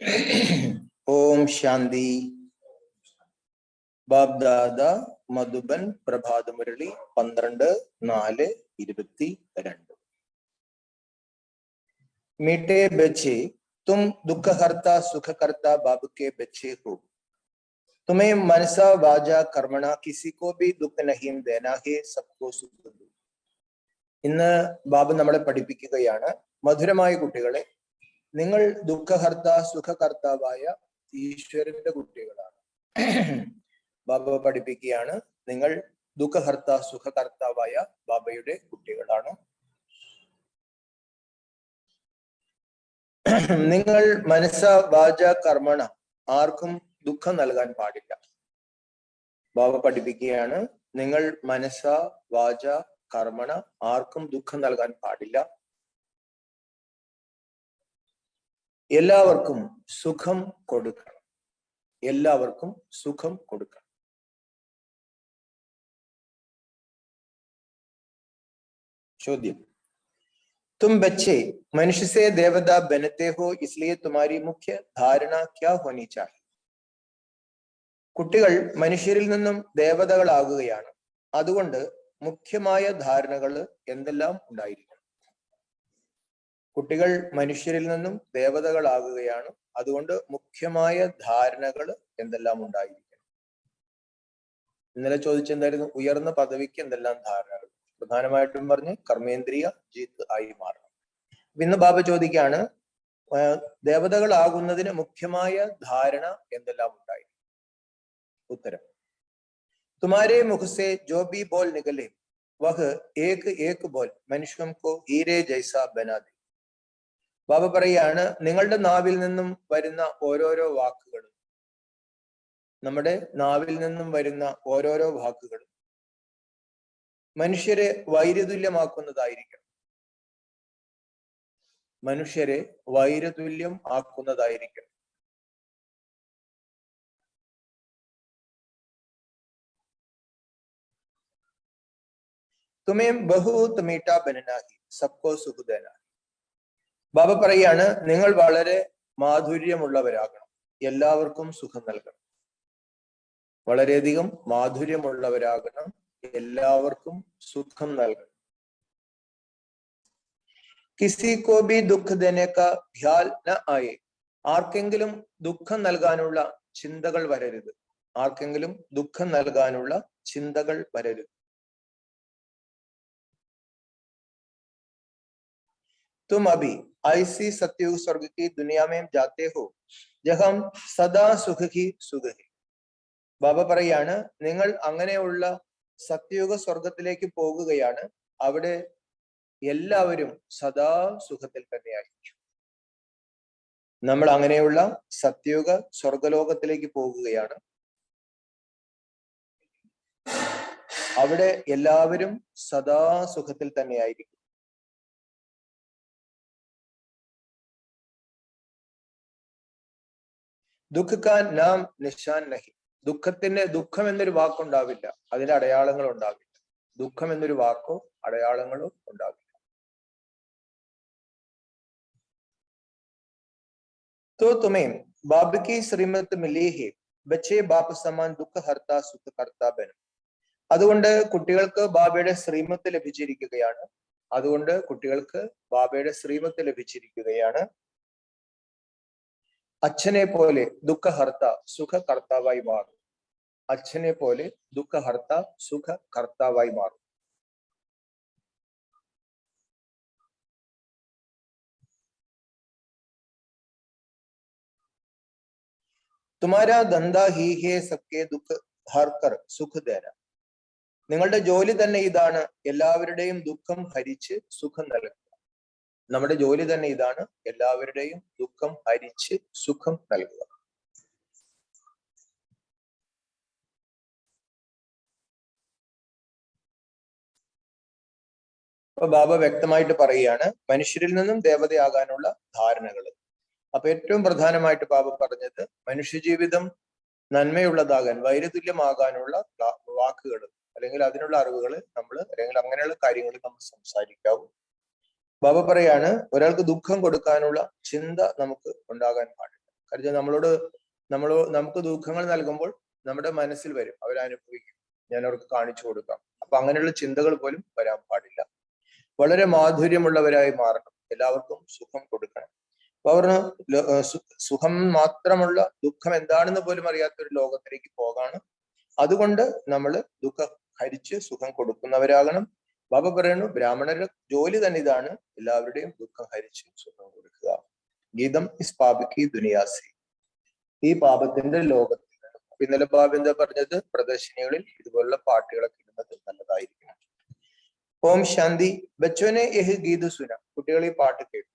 ओम शांति। बाप दादा मधुबन प्रभात मुरली 12/4/22। मीठे बच्चे, तुम दुख हरता सुख करता बाप के बच्चे हो। तुम्हें मनसा वाजा कर्मणा किसी को भी दुख नहीं देना है, सबको सुख दो। ഇന്ന് ബാബു നമ്മളെ പഠിപ്പിക്കുകയാണ്, മധുരമായ കുട്ടികളെ, നിങ്ങൾ ദുഃഖഹർത്ത സുഖകർത്താവായ ഈശ്വരന്റെ കുട്ടികളാണ്. ബാബ പഠിപ്പിക്കുകയാണ്, നിങ്ങൾ ദുഃഖഹർത്ത സുഖകർത്താവായ ബാബയുടെ കുട്ടികളാണ്. നിങ്ങൾ മനസ്സ വാച കർമ്മണ ആർക്കും ദുഃഖം നൽകാൻ പാടില്ല. ബാബ പഠിപ്പിക്കുകയാണ്, നിങ്ങൾ മനസ്സ വാച കർമ്മണ ആർക്കും ദുഃഖം നൽകാൻ പാടില്ല. എല്ലാവർക്കും സുഖം കൊടുക്കണം. എല്ലാവർക്കും സുഖം കൊടുക്കണം. ചോദ്യം: तुम बच्चे मनुष्य से देवता बनते हो, इसलिए तुम्हारी मुख्य धारणा क्या होनी चाहिए? കുട്ടികൾ മനുഷ്യരിൽ നിന്നും ദേവതകളാകുകയാണ്, അതുകൊണ്ട് മുഖ്യമായ ധാരണകൾ എന്തെല്ലാം ഉണ്ടായിരിക്കണം? കുട്ടികൾ മനുഷ്യരിൽ നിന്നും ദേവതകളാകുകയാണ്, അതുകൊണ്ട് മുഖ്യമായ ധാരണകൾ എന്തെല്ലാം ഉണ്ടായിരിക്കണം? ഇന്നലെ ചോദിച്ചെന്തായിരുന്നു? ഉയർന്ന പദവിക്ക് എന്തെല്ലാം ധാരണകൾ? പ്രധാനമായിട്ടും പറഞ്ഞ് കർമ്മേന്ദ്രിയ ജീത്ത് ആയി മാറണം. ഇന്ന് ബാബ ചോദിക്കാണ്, ദേവതകളാകുന്നതിന് മുഖ്യമായ ധാരണ എന്തെല്ലാം ഉണ്ടായി? ഉത്തരം: तुम्हारे मुख से जो भी बोल निकले वह एक एक बोल मनुष्यों को हीरे जैसा बना दे. ബാബ പറയാണ്, നിങ്ങളുടെ നാവിൽ നിന്നും വരുന്ന ഓരോരോ വാക്കുകളും, നമ്മുടെ നാവിൽ നിന്നും വരുന്ന ഓരോരോ വാക്കുകളും മനുഷ്യരെ വൈരതുല്യമാക്കുന്നതായിരിക്കണം. മനുഷ്യരെ വൈരതുല്യം ആക്കുന്നതായിരിക്കണം. तुम्हें बहुत मीठा बनना ही सबको सुख देना. ബാബ പറയാണ്, നിങ്ങൾ വളരെ മാധുര്യമുള്ളവരാകണം, എല്ലാവർക്കും സുഖം നൽകണം. വളരെയധികം മാധുര്യമുള്ളവരാകണം, എല്ലാവർക്കും സുഖം നൽകണം. किसी को भी दुख देने का ख्याल न आए. ആർക്കെങ്കിലും ദുഃഖം നൽകാനുള്ള ചിന്തകൾ വരരുത്. ആർക്കെങ്കിലും ദുഃഖം നൽകാനുള്ള ചിന്തകൾ വരരുത്. तुम अभी ऐसी सत्युग स्वर्ग की दुनिया में जाते हो जहाँ सदा सुख ही सुख है. ബാബ പറയാണ്, നിങ്ങൾ അങ്ങനെയുള്ള സത്യുഗ സ്വർഗത്തിലേക്ക് പോകുകയാണ്, അവിടെ എല്ലാവരും സദാ സുഖത്തിൽ തന്നെയായിരിക്കും. നമ്മൾ അങ്ങനെയുള്ള സത്യുഗ സ്വർഗലോകത്തിലേക്ക് പോകുകയാണ്, അവിടെ എല്ലാവരും സദാ സുഖത്തിൽ തന്നെയായിരിക്കും. ദുഃഖ കാ നാം നിശാൻ നഹി. ദുഃഖത്തിന് ദുഃഖം എന്നൊരു വാക്കുണ്ടാവില്ല, അതിന്റെ അടയാളങ്ങൾ ഉണ്ടാവില്ല. ദുഃഖം എന്നൊരു വാക്കോ അടയാളങ്ങളോ ഉണ്ടാവില്ല. तो तुम्हें बाप की श्रीमत मिली है, बच्चे बाप समान दुഃഖ ഹർത്ത സുഖ കർത്ത ബൻ. അതുകൊണ്ട് കുട്ടികൾക്ക് ബാബയുടെ ശ്രീമത്ത് ലഭിച്ചിരിക്കുകയാണ്. അതുകൊണ്ട് കുട്ടികൾക്ക് ബാബയുടെ ശ്രീമത്ത് ലഭിച്ചിരിക്കുകയാണ്. അച്ഛനെ പോലെ ദുഃഖഹർത്ത സുഖ കർത്താവായി മാറും. അച്ഛനെ പോലെ ദുഃഖഹർത്ത സുഖ കർത്താവായി മാറും. തുമാരാ ധന്ദ ഹി ഹേ സബ്കെ ദുഃഖ ഹർക്കർ സുഖ് ദേന. നിങ്ങളുടെ ജോലി തന്നെ ഇതാണ്, എല്ലാവരുടെയും ദുഃഖം ഹരിച്ച് സുഖം നൽകുക. നമ്മുടെ ജോലി തന്നെ ഇതാണ്, എല്ലാവരുടെയും ദുഃഖം ഹരിച്ച് സുഖം നൽകുക. അപ്പൊ ബാബ വ്യക്തമായിട്ട് പറയുകയാണ്, മനുഷ്യരിൽ നിന്നും ദേവതയാകാനുള്ള ധാരണകൾ. അപ്പൊ ഏറ്റവും പ്രധാനമായിട്ട് ബാബ പറഞ്ഞത്, മനുഷ്യജീവിതം നന്മയുള്ളതാകാൻ, വൈരതുല്യമാകാനുള്ള വാക്കുകൾ അല്ലെങ്കിൽ അതിനുള്ള അറിവുകൾ നമ്മൾ, അല്ലെങ്കിൽ അങ്ങനെയുള്ള കാര്യങ്ങൾ നമ്മൾ സംസാരിക്കാവൂ. ബാബ പറയാണ്, ഒരാൾക്ക് ദുഃഖം കൊടുക്കാനുള്ള ചിന്ത നമുക്ക് ഉണ്ടാകാൻ പാടില്ല. കാരണം നമുക്ക് ദുഃഖങ്ങൾ നൽകുമ്പോൾ നമ്മുടെ മനസ്സിൽ വരും, അവരനുഭവിക്കും, ഞാൻ അവർക്ക് കാണിച്ചു കൊടുക്കാം. അപ്പൊ അങ്ങനെയുള്ള ചിന്തകൾ പോലും വരാൻ പാടില്ല. വളരെ മാധുര്യമുള്ളവരായി മാറണം, എല്ലാവർക്കും സുഖം കൊടുക്കണം. അപ്പൊ അവർക്ക് സുഖം മാത്രമുള്ള ദുഃഖം എന്താണെന്ന് പോലും അറിയാത്ത ഒരു ലോകത്തിലേക്ക് പോകാണ്. അതുകൊണ്ട് നമ്മൾ ദുഃഖം ഹരിച്ച് സുഖം കൊടുക്കുന്നവരാകണം. ബാബ പറയുന്നു, ബ്രാഹ്മണരുടെ ജോലി തന്നെ ഇതാണ്, എല്ലാവരുടെയും ദുഃഖം ഹരിച്ച് സുഖം കൊടുക്കുക. ഗീതം ഇസ് പാപിക്ക് ദുനിയാസി, ഈ പാപത്തിന്റെ ലോകത്തിൽ. ഇന്നലെ ബാബ എന്താ പറഞ്ഞത്, പ്രദർശനികളിൽ ഇതുപോലുള്ള പാട്ടുകളൊക്കെ ഇടുന്നത് നല്ലതായിരിക്കണം. ഓം ശാന്തി. ബച്ചോനെ യഹ് ഗീത് സുന, കുട്ടികൾ ഈ പാട്ട് കേട്ടു.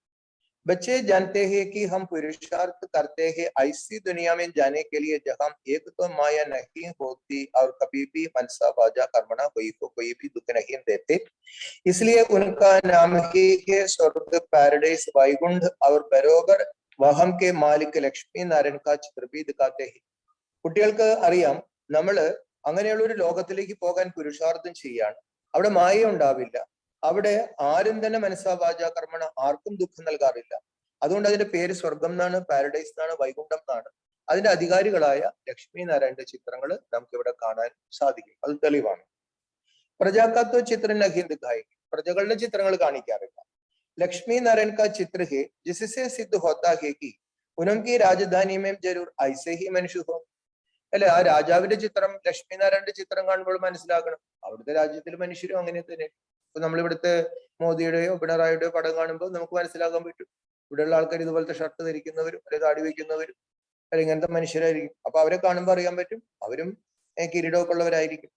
बच्चे जानते हैं कि हम पुरुषार्थ करते हैं ऐसी दुनिया में जाने के लिए जहां एक तो माया नहीं होती और कभी भी मनसा वाचा कर्मणा कोई को कोई भी दुख नहीं देते, इसलिए उनका नाम ही है स्वर्ग, पैराडाइज, वैकुंठ और बरोबर वहम के मालिक लक्ष्मी नारायण का चित्र भी दिखाते हैं. കുട്ടികൾക്ക് അറിയാം, നമ്മള് അങ്ങനെയുള്ള ഒരു ലോകത്തിലേക്ക് പോകാൻ പുരുഷാർത്ഥം ചെയ്യാണ്. അവിടെ മായ ഉണ്ടാവില്ല, അവിടെ ആരും തന്നെ മനസ്സാ വാചാ കർമ്മണ ആർക്കും ദുഃഖം നൽകാറില്ല. അതുകൊണ്ട് അതിന്റെ പേര് സ്വർഗം എന്നാണ്, പാരഡൈസ് എന്നാണ്, വൈകുണ്ഠം എന്നാണ്. അതിന്റെ അധികാരികളായ ലക്ഷ്മി നാരായണന്റെ ചിത്രങ്ങൾ നമുക്ക് ഇവിടെ കാണാൻ സാധിക്കും. അത് തെളിവാണ്. പ്രജാക്കത്വ ചിത്രം നഹീന്ദ് ഖായി, പ്രജകളുടെ ചിത്രങ്ങൾ കാണിക്കാറില്ല. ലക്ഷ്മി നാരായൺ കാ ചിത്ര ഹെ ജിസ്സെ സിദ്ധ ഹോത്താ ഹെ കി ഉനकी രാജധാനി में जरूर ऐसे ही मनुष्य हो. അല്ലെ, ആ രാജാവിന്റെ ചിത്രം ലക്ഷ്മി നാരായണന്റെ ചിത്രം കാണുമ്പോൾ മനസ്സിലാക്കണം, അവിടുത്തെ രാജ്യത്തിൽ മനുഷ്യരും അങ്ങനെ തന്നെ. ഇപ്പൊ നമ്മൾ ഇവിടുത്തെ മോദിയുടെയോ പിണറായിയുടെയോ പടം കാണുമ്പോൾ നമുക്ക് മനസ്സിലാക്കാൻ പറ്റും, ഇവിടെയുള്ള ആൾക്കാർ ഇതുപോലത്തെ ഷർട്ട് ധരിക്കുന്നവരും അല്ലെങ്കിൽ താടി വയ്ക്കുന്നവരും അല്ലെങ്കിൽ ഇങ്ങനത്തെ മനുഷ്യരായിരിക്കും. അപ്പൊ അവരെ കാണുമ്പോൾ അറിയാൻ പറ്റും, അവരും കിരീടമൊക്കെ ഉള്ളവരായിരിക്കും.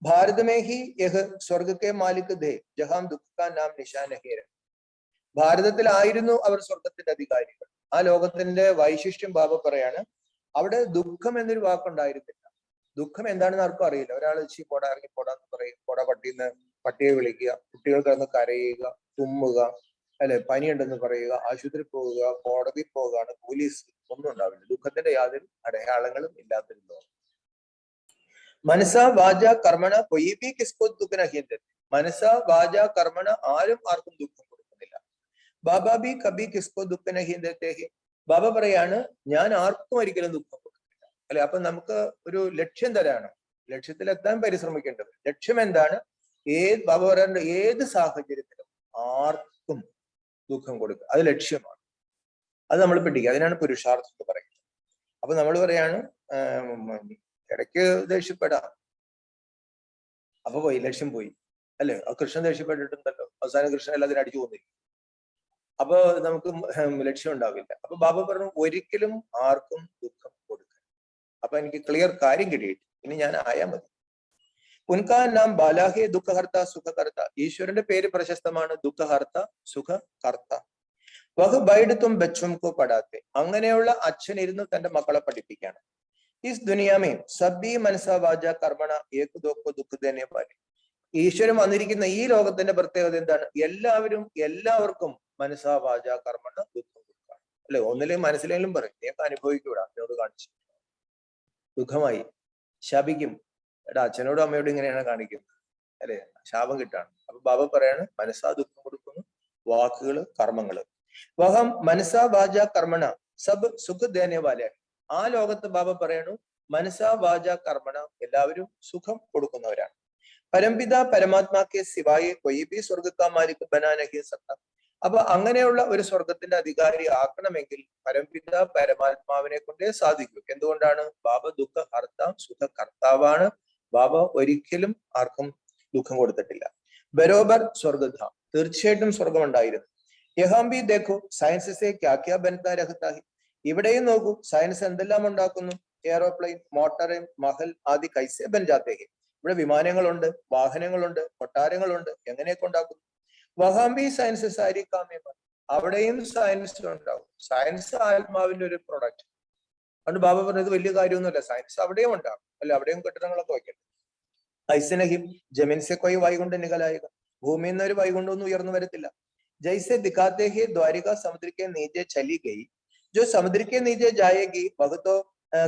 ഭാരത് മേ ഹി യഹ് സ്വർഗ കെ മാലിക് ധേ ജഹാം ദുഃഖ കാ നാം നിശാൻ ഹേ. ഭാരതത്തിലായിരുന്നു അവർ സ്വർഗത്തിന്റെ അധികാരികൾ. ആ ലോകത്തിന്റെ വൈശിഷ്ട്യം ബാബ പറയാണ്, അവിടെ ദുഃഖം എന്നൊരു വാക്കുണ്ടായിരുന്നില്ല. ദുഃഖം എന്താണെന്ന് ആർക്കും അറിയില്ല. ഒരാൾ പോടാ ഇറങ്ങി പോടാന്ന് പറയും, പോടാ പട്ടിന്ന് പട്ടിയെ വിളിക്കുക, കുട്ടികൾ കിടന്ന് കരയുക, തുമ്മുക, അല്ലെ, പനിയുണ്ടെന്ന് പറയുക, ആശുപത്രി പോവുക, കോടതി പോവുകയാണ്, പോലീസ്, ഒന്നും ഉണ്ടാവില്ല. ദുഃഖത്തിന്റെ യാതൊരു അടയാളങ്ങളും ഇല്ലാത്തൊരു ലോകം. മനസ്സ വാച കർമ്മണ കൊയ് ബി കിസ്കോ ദുഃഖ നഹീന്ദ്. മനസ്സ വാച കർമ്മണ ആരും ആർക്കും ദുഃഖം കൊടുക്കുന്നില്ല. ബാബ ബി കബി കിസ്കോ ദുഃഖ നഹീന്ദ്. ബാബ പറയാണ്, ഞാൻ ആർക്കും ഒരിക്കലും ദുഃഖം കൊടുക്കുന്നില്ല. അല്ലെ, അപ്പൊ നമുക്ക് ഒരു ലക്ഷ്യം തരാണ്, ലക്ഷ്യത്തിലെത്താൻ പരിശ്രമിക്കേണ്ടത്. ലക്ഷ്യം എന്താണ്? ബാബ പറയാറുണ്ട്, ഏത് സാഹചര്യത്തിലും ആർക്കും ദുഃഖം കൊടുക്കുക, അത് ലക്ഷ്യമാണ്. അത് നമ്മൾ പിടിക്കുക, അതിനാണ് പുരുഷാർത്ഥം എന്ന് പറയുന്നത്. അപ്പൊ നമ്മൾ പറയാണ്, ഇടയ്ക്ക് ദേഷ്യപ്പെടാം, അപ്പൊ പോയി, ലക്ഷ്യം പോയി, അല്ലെ. കൃഷ്ണൻ ദേഷ്യപ്പെട്ടിട്ടുണ്ടല്ലോ, അവസാനം കൃഷ്ണൻ എല്ലാത്തിനും അടിച്ചു പോകുന്നില്ല. അപ്പൊ നമുക്ക് ലക്ഷ്യം ഉണ്ടാവില്ല. അപ്പൊ ബാബ പറഞ്ഞു, ഒരിക്കലും ആർക്കും ദുഃഖം കൊടുക്കുക. അപ്പൊ എനിക്ക് ക്ലിയർ കാര്യം കിട്ടിയിട്ട് ഇനി ഞാൻ ആയാൽ മതി. ഉൻകാ നാം ബാലാഹെ ദുഃഖഹർത്ത സുഖകർത്ത. ഈശ്വരന്റെ പേര് പ്രശസ്തമാണ്, ദുഃഖഹർത്ത സുഖകർത്ത. വഹ് ബൈഡ് തും ബച്ചും കോ പഠാത്തെ. അങ്ങനെയുള്ള അച്ഛൻ ഇരുന്ന് തന്റെ മക്കളെ പഠിപ്പിക്കാണ്. ഇസ് ദുനിയാമേ സബി മനസാ വാച കർമ്മണ ഏക് ദോക്കോ ദുഃഖ ദേനെ വാലി. ഈശ്വരൻ വന്നിരിക്കുന്ന ഈ ലോകത്തിന്റെ പ്രത്യേകത എന്താണ്? എല്ലാവർക്കും മനസാ വാച കർമ്മണ ദുഃഖം കൊടുക്കാം. അല്ലെ, ഒന്നിലെയും മനസ്സിലെങ്കിലും പറയും, നീയൊക്കെ അനുഭവിക്കൂടാ, എന്നോട് കാണിച്ചു, ദുഃഖമായി ശപിക്കും. എടാ, അച്ഛനോടും അമ്മയോടും ഇങ്ങനെയാണ് കാണിക്കുന്നത്, അല്ലെ, ശാപം കിട്ടാണ്. അപ്പൊ ബാബ പറയാണ്, മനസ്സാ ദുഃഖം കൊടുക്കുന്നു, വാക്കുകള്, കർമ്മങ്ങള്. വഹം മനസാ വാച കർമ്മണ സബ് സുഖ ദേനെ വാല. ആ ലോകത്ത് ബാബ പറയണു, മനസാ വാച കർമ്മണ എല്ലാവരും സുഖം കൊടുക്കുന്നവരാണ്. പരംപിത പരമാത്മാക്കെ സിവായെ കൊയ് ബി സ്വർഗക്കാ മാലിക് ബനാ നഹീ സക്ത. അപ്പൊ അങ്ങനെയുള്ള ഒരു സ്വർഗത്തിന്റെ അധികാരി ആക്കണമെങ്കിൽ പരംപിത പരമാത്മാവിനെ കൊണ്ടേ സാധിക്കൂ. എന്തുകൊണ്ടാണ്? ബാബ ദുഃഖ ഹർത്ത സുഖ കർത്താവാണ്. ബാബ ഒരിക്കലും ആർക്കും ദുഃഖം കൊടുത്തിട്ടില്ല. ബരോബർ സ്വർഗധാം, തീർച്ചയായിട്ടും സ്വർഗം ഉണ്ടായിരുന്നു. യഹാം ബി ദേഖോ സയൻസ് സെ ക്യാ ക്യാ ബൻതാ രഹ്താ ഹൈ. ഇവിടെയും നോക്കൂ, സയൻസ് എന്തെല്ലാം ഉണ്ടാക്കുന്നു. എയറോപ്ലെയിൻ, മോട്ടർ, മഹൽ ആദി കൈസെ ബൻ ജാത്തേ ഹൈ. ഇവിടെ വിമാനങ്ങളുണ്ട്, വാഹനങ്ങളുണ്ട്, കൊട്ടാരങ്ങളുണ്ട്, എങ്ങനെയൊക്കെ ഉണ്ടാക്കുന്നു. വഹാംബി സയൻസ് സാരി കാമ്യമാണ്, അവിടെയും സയൻസ് ഉണ്ടാവും. സയൻസ് ആത്മാവിന്റെ ഒരു പ്രൊഡക്റ്റ്. അതുകൊണ്ട് ബാബ പറഞ്ഞത് വലിയ കാര്യമൊന്നുമല്ല, സയൻസ് അവിടെയും ഉണ്ടാകും, അല്ല, അവിടെയും കെട്ടിടങ്ങളൊക്കെ വയ്ക്കണം. ഐസനഹിം ജമീൻസെ കൊയ് വൈകുണ്ഠ നികലായക. ഭൂമിയിൽ നിന്ന് ഒരു വൈകുണ്ഠമൊന്നും ഉയർന്നു വരത്തില്ല. ജൈസെ ദിഖാത്തെ ഹി ദ്വാരിക സമുദ്രക്കെ നീചെ ചലി ഗയി ജോ സമുദ്രക്കെ നീചെ ജായേഗി വഹ്തോ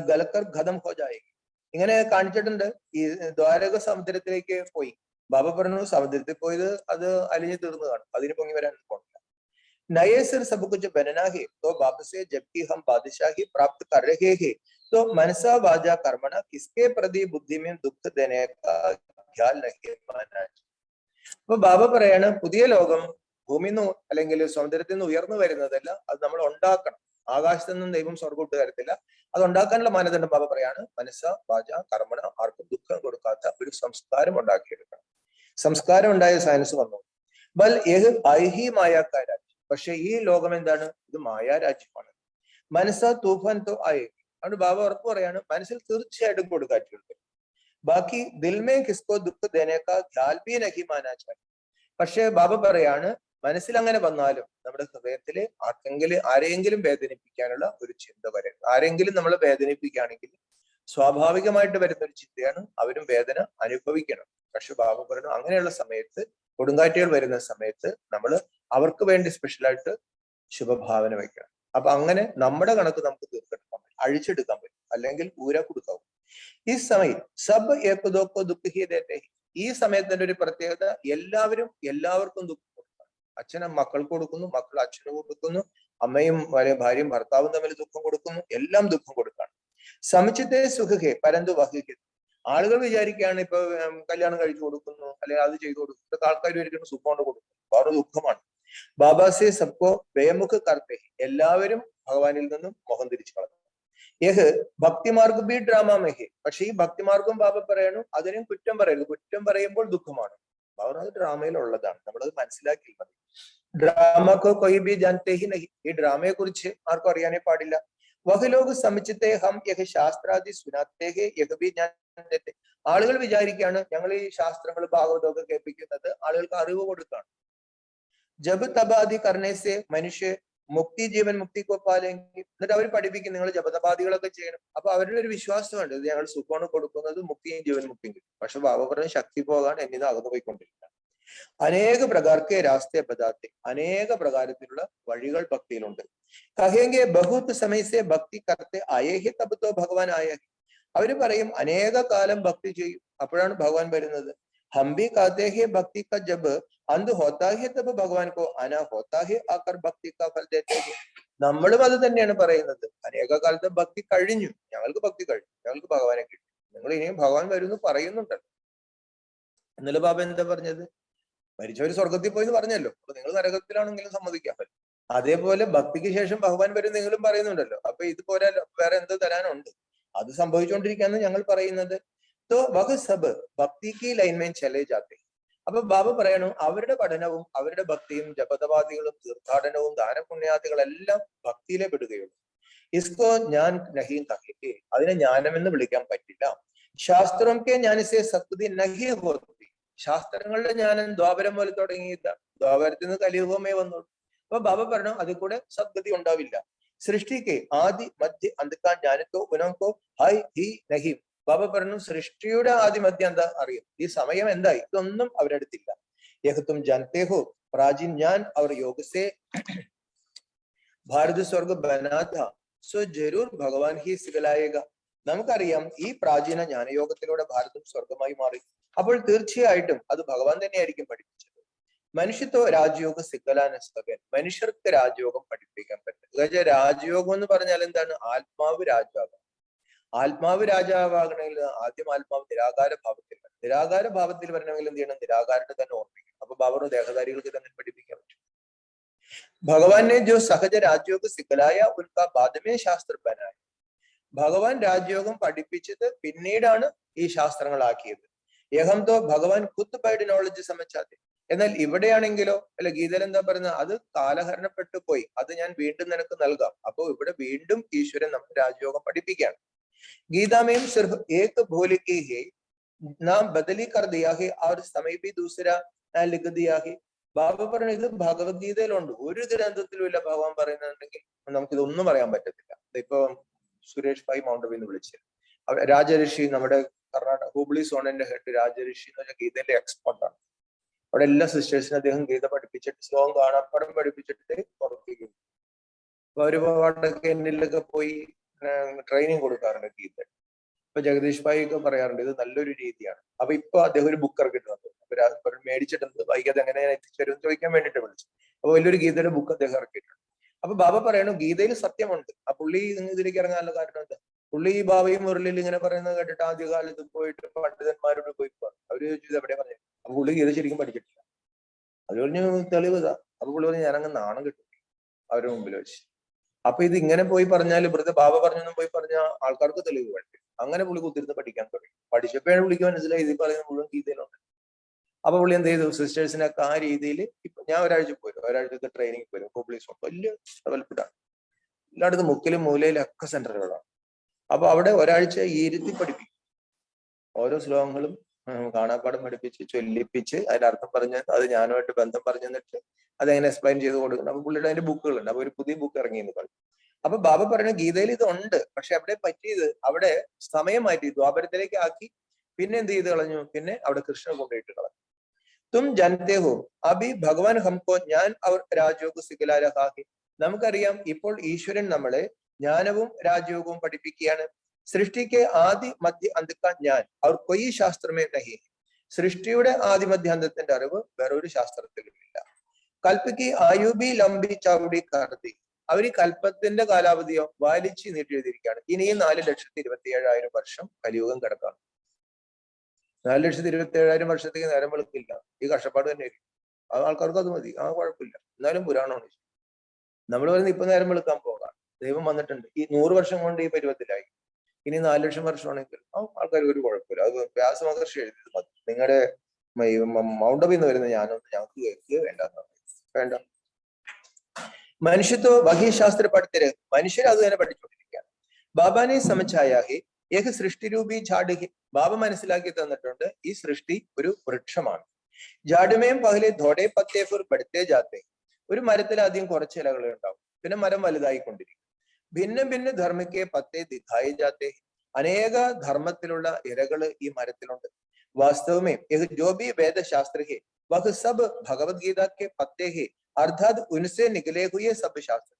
ഗലക്കർ ഖതം ഹോ ജായേഗി. ഇങ്ങനെ കാണിച്ചിട്ടുണ്ട്. ഈ ദ്വാരക സമുദ്രത്തിലേക്ക് പോയി. ബാബ പറഞ്ഞു, സമുദ്രത്തിൽ പോയത് അത് അലിഞ്ഞു തീർന്നു കാണും, അതിന് പൊങ്ങി വരാൻ പോണില്ല. नए सिर सब कुछ बनना है तो बाप से जबकि हम बादशाही प्राप्त कर रहे हैं तो मनसा वाजा कर्मणा किसके प्रति बुद्धि में दुख देने का ख्याल नहीं माना. അപ്പൊ ബാബ പറയാണ് പുതിയ ലോകം ഭൂമിന്ന് അല്ലെങ്കിൽ സമുദ്രത്തിൽ നിന്ന് ഉയർന്നു വരുന്നതല്ല, അത് നമ്മൾ ഉണ്ടാക്കണം. ആകാശത്തു നിന്നും ദൈവം സ്വർഗ്ഗം ഇട്ട് തരത്തില്ല. അത് ഉണ്ടാക്കാനുള്ള മാനദണ്ഡം ബാബ പറയാണ് മനസ്സ വാച കർമ്മണ ആർക്കും ദുഃഖം കൊടുക്കാത്ത ഒരു സംസ്കാരം ഉണ്ടാക്കിയെടുക്കണം. സംസ്കാരം ഉണ്ടായ സയൻസ് വന്നു. ബൽ ഏഹ് ഐഹി മായാക്കാരാജ്യം. പക്ഷെ ഈ ലോകം എന്താണ്? ഇത് മായാരാജ്യമാണ്. മനസ്സ തൂഫാൻ തോ ആയേ. അതുകൊണ്ട് ബാബ ഉറപ്പ് പറയാണ് മനസ്സിൽ തീർച്ചയായിട്ടും കൊടുക്കാറ്റുണ്ട്. ബാക്കി ദിൽമേ കിസ്കോ ദുഃഖ ദേനേക്കാ ഖ്യാൽ ബി നഹി മാനാ ചാഹിയെ. പക്ഷെ ബാബ പറയാണ് മനസ്സിൽ അങ്ങനെ വന്നാലും നമ്മുടെ ഹൃദയത്തില് ആരെയെങ്കിലും വേദനിപ്പിക്കാനുള്ള ഒരു ചിന്ത വരും. ആരെങ്കിലും നമ്മൾ വേദനിപ്പിക്കുകയാണെങ്കിൽ സ്വാഭാവികമായിട്ട് വരുന്ന ഒരു ചിന്തയാണ് അവരും വേദന അനുഭവിക്കണം. പക്ഷെ ബാബ പറയുന്നു അങ്ങനെയുള്ള സമയത്ത്, കൊടുങ്കാറ്റുകൾ വരുന്ന സമയത്ത് നമ്മൾ അവർക്ക് വേണ്ടി സ്പെഷ്യലായിട്ട് ശുഭഭാവന വയ്ക്കണം. അപ്പൊ അങ്ങനെ നമ്മുടെ കണക്ക് നമുക്ക് തീർക്കെടുക്കാൻ പറ്റും, അഴിച്ചെടുക്കാൻ പറ്റും, അല്ലെങ്കിൽ ഊര കൊടുക്കാവും. ഈ സമയം സബ് ഏകദോക്കോ ദുഃഖിതേ. ഈ സമയത്തിന്റെ ഒരു പ്രത്യേകത എല്ലാവർക്കും ദുഃഖം കൊടുക്കണം. അച്ഛനും മക്കൾക്ക് കൊടുക്കുന്നു, മക്കൾ അച്ഛന് കൊടുക്കുന്നു, അമ്മയും ഭാര്യയും ഭർത്താവും തമ്മിൽ ദുഃഖം കൊടുക്കുന്നു, എല്ലാം ദുഃഖം കൊടുക്കാണ്. സമുചിതേ സുഖേ പരന്തു വഹിക്കുന്നു. ആളുകൾ വിചാരിക്കുകയാണ് ഇപ്പൊ കല്യാണം കഴിച്ചു കൊടുക്കുന്നു അല്ലെങ്കിൽ അത് ചെയ്തു കൊടുക്കുന്നു, ആൾക്കാർ ഒരിക്കലും സുഖം കൊണ്ട് കൊടുക്കുന്നു, വേറെ ദുഃഖമാണ്. ബാബാസെ സബ്കോ ബേമുഖ കർത്തേ. എല്ലാവരും ഭഗവാനിൽ നിന്നും മുഖം തിരിച്ചു കളഞ്ഞു. യഹ് ഭക്തിമാർഗ് ബി ഡ്രാമ മെഹി. പക്ഷെ ഈ ഭക്തിമാർഗം ബാബ പറയണു അതിനും കുറ്റം പറയരുത്. കുറ്റം പറയുമ്പോൾ ദുഃഖമാണ്. ബാബ അത് ഡ്രാമയിലുള്ളതാണ്, നമ്മളത് മനസ്സിലാക്കി മതി. ഡ്രാമക്കോ കൊയ് ബി ജാനത്തെ ഹി നഹി. ഈ ഡ്രാമയെ കുറിച്ച് ആർക്കും അറിയാനേ പാടില്ല. വഹ് ലോഗ് സമുചിതേ ഹം യഹ് ശാസ്ത്രാദി സുനാത്തേ ഹെ യഹ് ബി ജാനത്തെ. ആളുകൾ വിചാരിക്കുകയാണ് ഞങ്ങൾ ഈ ശാസ്ത്രങ്ങൾ ഭാഗവതമൊക്കെ കേൾപ്പിക്കുന്നത് ആളുകൾക്ക് അറിവ് കൊടുക്കാണ്. ജബ് തബാദി കർണേസെ മനുഷ്യ മുക്തി ജീവൻ മുക്തി കൊപ്പാലെങ്കിൽ. എന്നിട്ട് അവർ പഠിപ്പിക്കും നിങ്ങൾ ജപതപാദികളൊക്കെ ചെയ്യണം. അപ്പൊ അവരുടെ ഒരു വിശ്വാസമുണ്ട് ഇത് ഞങ്ങൾ സുഖമാണ് കൊടുക്കുന്നത്, മുക്തിയും ജീവൻ മുക്തിയും കിട്ടും. പക്ഷെ ബാബ പറഞ്ഞ ശക്തി പോകാൻ എന്നിത് അകന്നു പോയിക്കൊണ്ടിരിക്കുക. അനേക പ്രകാരത്തെ രാസ്തേ ബദാത്തെ. അനേക പ്രകാരത്തിലുള്ള വഴികൾ ഭക്തിയിലുണ്ട്. കഹേങ്കെ ബഹുത് സമയസെ ഭക്തി കർത്തെ അയേഹി തബത്തോ ഭഗവാൻ ആയേ. അവര് പറയും അനേക കാലം ഭക്തി ചെയ്യും, അപ്പോഴാണ് ഭഗവാൻ വരുന്നത്. ഹംബി കാത്തേ ഹെ ഭക്തി ക ജബ് അന്ത് ഹോത്താ ഹെ തബ് ഭഗവാൻ കോ അനാ ഹോത്താ ഹെ ആകർ ഭക്തി കാ ഫൽ ദേത്തെ ഹെ. നമ്മളും അത് തന്നെയാണ് പറയുന്നത്. അനേക കാലത്തെ ഭക്തി കഴിഞ്ഞു, ഞങ്ങൾക്ക് ഭക്തി കഴിഞ്ഞു, ഞങ്ങൾക്ക് ഭഗവാനെ കിട്ടി, നിങ്ങൾ ഇനിയും ഭഗവാൻ വരുന്നു പറയുന്നുണ്ടല്ലോ. ഇന്നലെ ബാബ എന്താ പറഞ്ഞത്? മരിച്ചവര് സ്വർഗത്തിൽ പോയി എന്ന് പറഞ്ഞല്ലോ. അപ്പൊ നിങ്ങൾ നരകത്തിലാണെങ്കിലും സമ്മതിക്കാൻ പറ്റും. അതേപോലെ ഭക്തിക്ക് ശേഷം ഭഗവാൻ വരും നിങ്ങളും പറയുന്നുണ്ടല്ലോ. അപ്പൊ ഇതുപോലെ വേറെ എന്ത് തരാനുണ്ട്? അത് സംഭവിച്ചുകൊണ്ടിരിക്കുകയെന്ന് ഞങ്ങൾ പറയുന്നത്. തോ വഹ് സബ് ഭക്തിക്ക് ലൈൻമേൻ ചലേ ജാത്തെ. അപ്പൊ ബാബ പറയണു അവരുടെ പഠനവും അവരുടെ ഭക്തിയും ജപതപാദികളും തീർത്ഥാടനവും ദാനപുണ്യാദികളെല്ലാം ഭക്തിയിലെ പെടുകയുള്ളൂ. ഇസ്കോ ഞാൻ നഹീം കഹേ. അതിനെ ജ്ഞാനമെന്ന് വിളിക്കാൻ പറ്റില്ല. ശാസ്ത്രം കെ ജ്ഞാനസെ സത്പതി നഹി ഹോത്തി. ശാസ്ത്രങ്ങളുടെ ജ്ഞാനം ദ്വാപരം പോലെ തുടങ്ങിയില്ല, ദ്വാപരത്തിൽ നിന്ന് കലിയുഗമേ വന്നോളൂ. അപ്പൊ ബാബ പറഞ്ഞു അതിൽ കൂടെ സദ്ഗതി ഉണ്ടാവില്ല. സൃഷ്ടിക്ക് ആദി മധ്യ അന്ധക്കാൻ ജ്ഞാനത്തോ ഉനക്കോ ഹൈ ഹി നഹീം. ബാബ പറഞ്ഞു സൃഷ്ടിയുടെ ആദ്യ മധ്യം എന്താ അറിയാം, ഈ സമയം എന്തായി, ഇതൊന്നും അവരെടുത്തില്ല. യഹ്തും ജാനത്തേഹോ പ്രാചീൻ ഞാൻ അവർ യോഗസെ ഭാരത സ്വർഗ ബനാഥ സോ ജരൂർ ഭഗവാൻ ഹി സിഗലായേക. നമുക്കറിയാം ഈ പ്രാചീന ജ്ഞാനയോഗത്തിലൂടെ ഭാരതം സ്വർഗമായി മാറി. അപ്പോൾ തീർച്ചയായിട്ടും അത് ഭഗവാൻ തന്നെയായിരിക്കും പഠിപ്പിച്ചത്. മനുഷ്യത്വ രാജയോഗ സിഗലാനസ്തകൻ. മനുഷ്യർക്ക് രാജയോഗം പഠിപ്പിക്കാൻ പറ്റും. രാജയോഗം എന്ന് പറഞ്ഞാൽ എന്താണ്? ആത്മാവ് രാജാവാണ്. ആത്മാവ് രാജാവാകണമെങ്കിൽ ആദ്യം ആത്മാവ് നിരാകാര ഭാവത്തിൽ വരണം. നിരാകാര ഭാവത്തിൽ വരണമെങ്കിൽ എന്ത് ചെയ്യണം? നിരാകാരനെ തന്നെ ഓർമ്മിക്കണം. അപ്പൊ ബാബറും ദേഹധാരികൾക്ക് തന്നെ പഠിപ്പിക്കാൻ പറ്റും. ഭഗവാനെ ജോ സഹജ രാജയോഗ സിഖലായ ഉൽക്ക ബാദമേ ശാസ്ത്ര ബനായ. ഭഗവാൻ രാജയോഗം പഠിപ്പിച്ചത് പിന്നീടാണ് ഈ ശാസ്ത്രങ്ങളാക്കിയത്. യഹം തോ ഭഗവാൻ ഖുദ് ബൈഡ് നോളജ് സമച്ചാതെ. എന്നാൽ ഇവിടെയാണെങ്കിലോ അല്ല ഗീതയിൽ എന്താ പറയുന്നത്? അത് കാലഹരണപ്പെട്ടു പോയി, അത് ഞാൻ വീണ്ടും നിനക്ക് നൽകാം. അപ്പോ ഇവിടെ വീണ്ടും ഈശ്വരൻ നമുക്ക് രാജയോഗം പഠിപ്പിക്കുകയാണ്. गीता में सिर्फ एक भूल की है, नाम बदली कर दिया है और समय भी दूसरा लिख दिया है. ബാബ പറഞ്ഞ ഇത് ഭഗവത്ഗീതയിലുണ്ട്, ഒരു ഗ്രന്ഥത്തിലും ഇല്ല. ഭഗവാൻ പറയുന്നുണ്ടെങ്കിൽ നമുക്കിതൊന്നും പറയാൻ പറ്റത്തില്ല. ഇപ്പൊ സുരേഷ് ഭായ് മൗണ്ടവിന്ന് വിളിച്ചത് രാജഋഷി, നമ്മുടെ കർണാടക ഹൂബ്ലി സോണിന്റെ ഹെഡ് രാജഋഷി എന്ന് പറഞ്ഞാൽ ഗീതയിലെ എക്സ്പെർട്ടാണ്. അവിടെ എല്ലാ സിസ്റ്റേഴ്സിനും അദ്ദേഹം ഗീത പഠിപ്പിച്ചിട്ട് ശ്ലോകം കാണാപ്പാടം പഠിപ്പിച്ചിട്ട് പുറത്തേക്ക്. അപ്പൊ ഒരുപാടൊക്കെ എന്നിലൊക്കെ പോയി ട്രെയിനിങ് കൊടുക്കാറുണ്ട് ഗീത. ഇപ്പൊ ജഗദീഷ് ഭായി ഒക്കെ പറയാറുണ്ട് ഇത് നല്ലൊരു രീതിയാണ്. അപ്പൊ ഇപ്പൊ അദ്ദേഹം ഒരു ബുക്ക് ഇറക്കിയിട്ടുണ്ട്. അപ്പൊ മേടിച്ചിട്ടുണ്ട്, വൈകാതെ എങ്ങനെ എത്തിച്ചേരും ചോദിക്കാൻ വേണ്ടിട്ട് വിളിച്ചു. അപ്പൊ വലിയൊരു ഗീതയുടെ ബുക്ക് അദ്ദേഹം ഇറക്കിയിട്ടുണ്ട്. അപ്പൊ ബാബ പറയണു ഗീതയിൽ സത്യമുണ്ട്. ആ പുള്ളി ഇതിലേക്ക് ഇറങ്ങാനുള്ള കാരണം എന്താ? പുള്ളി ഈ ബാബയും മുരളിയിൽ ഇങ്ങനെ പറയുന്നത് കേട്ടിട്ട് ആദ്യകാലത്ത് പോയിട്ട് പണ്ഡിതന്മാരോട് പോയി അവര് ചോദിച്ചത് എവിടെ പറഞ്ഞു. അപ്പൊ പുള്ളി ഗീത ശരിക്കും പഠിച്ചിട്ടില്ല. അത് പറഞ്ഞു തെളിവ് ഇതാ. അപ്പൊ പുള്ളി പറഞ്ഞു ഞാനങ്ങ് നാണം കിട്ടും അവരുടെ മുമ്പിൽ വെച്ച്. അപ്പൊ ഇത് ഇങ്ങനെ പോയി പറഞ്ഞാൽ ഇവിടുത്തെ ബാബ പറഞ്ഞൊന്നും പോയി പറഞ്ഞാൽ ആൾക്കാർക്ക് തെളിവ് വേണ്ടി. അങ്ങനെ പുള്ളി കുത്തിരുന്ന് പഠിക്കാൻ തുടങ്ങി. പഠിച്ചപ്പോഴാണ് പുള്ളിക്ക് മനസ്സിലായി ഇത് പറയുന്ന മുഴുവൻ ഗീതയിലുണ്ട്. അപ്പൊ പുള്ളി എന്ത് ചെയ്തു? സിസ്റ്റേഴ്സിനൊക്കെ ആ രീതിയിൽ ഇപ്പൊ ഞാൻ ഒരാഴ്ച പോരും, ഒരാഴ്ചത്തെ ട്രെയിനിങ് പോരും. പബ്ലിക് വലിയ ഡെവലപ്ഡാണ്. എല്ലായിടത്തും മുക്കിലും മൂലയിലും ഒക്കെ സെന്ററുകളാണ്. അപ്പൊ അവിടെ ഒരാഴ്ച ഇരുത്തി പഠിപ്പിക്കും. ഓരോ ശ്ലോകങ്ങളും കാണാപ്പാടം പഠിപ്പിച്ച് ചൊല്ലിപ്പിച്ച് അതിന്റെ അർത്ഥം പറഞ്ഞ് അത് ഞാനുമായിട്ട് ബന്ധം പറഞ്ഞു തന്നിട്ട് അതെങ്ങനെ എക്സ്പ്ലെയിൻ ചെയ്ത് കൊടുക്കണം. അപ്പൊ പുള്ളിയുടെ അതിന്റെ ബുക്കുകളുണ്ട്. അപ്പൊ ഒരു പുതിയ ബുക്ക് ഇറങ്ങിയെന്ന് പറഞ്ഞു. അപ്പൊ ബാബ പറയുന്ന ഗീതയിൽ ഇതുണ്ട്, പക്ഷെ അവിടെ പറ്റിയത് അവിടെ സമയം മാറ്റി ദ്വാപരത്തിലേക്ക് ആക്കി. പിന്നെ എന്ത് ചെയ്ത് കളഞ്ഞു? പിന്നെ അവിടെ കൃഷ്ണൻ കൊണ്ടുപോയിട്ട് കളഞ്ഞു. തും ജനത്തെ ഹോ അഭി ഭഗവാൻ ഹംകോ ഞാൻ അവർ രാജയോഗ സിഖലാ രഹാ ഹെ. നമുക്കറിയാം ഇപ്പോൾ ഈശ്വരൻ നമ്മളെ ജ്ഞാനവും രാജയോഗവും പഠിപ്പിക്കുകയാണ്. സൃഷ്ടിക്ക് ആദി മധ്യ അന്തിക്ക ഞാൻ അവർ കൊയ്യ് ശാസ്ത്രമേ നഹി. സൃഷ്ടിയുടെ ആദി മധ്യാന്തത്തിന്റെ അറിവ് വേറൊരു ശാസ്ത്രത്തിലുമില്ല. കൽപ്പിക്ക് ആയുബി ലംബി ചൗടി കർത്തി. അവർ ഈ കൽപ്പത്തിന്റെ കാലാവധിയോ വാലിച്ച് നീട്ടിയെഴുതിയിരിക്കുകയാണ്. ഇനിയും 4,27,000 വർഷം കലിയുഗം കിടക്കാണ്. 4,27,000 വർഷത്തേക്ക് നേരം വെളുക്കില്ല. ഈ കഷ്ടപ്പാട് തന്നെ ആയിരിക്കും. ആ ആൾക്കാർക്ക് അത് മതി, ആ കുഴപ്പമില്ല. എന്നാലും പുരാണമാണ്. നമ്മൾ പറയുന്നത് ഇപ്പൊ നേരം വെളുക്കാൻ പോകാം. ദൈവം വന്നിട്ടുണ്ട്. ഈ 100 വർഷം കൊണ്ട് ഈ പരുവത്തിലായി. ഇനി 4 ലക്ഷം വർഷമാണെങ്കിൽ ആൾക്കാർ ഒരു കുഴപ്പമില്ല. അത് വ്യാസ മഹർഷി എഴുതിയത് മതി. നിങ്ങളുടെ മൗണ്ടബിൽ നിന്ന് വരുന്ന ഞാനൊന്നും ഞങ്ങൾക്ക് കേൾക്കുക വേണ്ട. മനുഷ്യത്വ വഹി ശാസ്ത്ര പഠിത്തര് മനുഷ്യർ അത് തന്നെ പഠിച്ചുകൊണ്ടിരിക്കുകയാണ്. ബാബാനെ സമച്ചായാഹി ഏക സൃഷ്ടിരൂപി ജാഡ്ഹി. ബാബ മനസ്സിലാക്കി തന്നിട്ടുണ്ട് ഈ സൃഷ്ടി ഒരു വൃക്ഷമാണ്. ജാഡുമേം പകലെ ധോടെ പത്തേ ഫിർ ബഡ്തേ ജാത്തെ. ഒരു മരത്തിൽ ആദ്യം കുറച്ച് ഇലകൾ ഉണ്ടാവും, പിന്നെ മരം വലുതായിക്കൊണ്ടിരിക്കും. ഭിന്ന ഭിന്ന ധർമ്മക്കെ പത്തേ ദിഖായി ജാത്തെ. അനേക ധർമ്മത്തിലുള്ള ഇരകള് ഈ മരത്തിലുണ്ട്. വാസ്തവമേ ജോ ഭി വേദശാസ്ത്ര ഹെ വഹ് സബ് ഭഗവത്ഗീത കെ പത്തേ ഹെ അർത്ഥാത് ഉൻസെ നികലേ ഹുയെ സബ് ശാസ്ത്ര.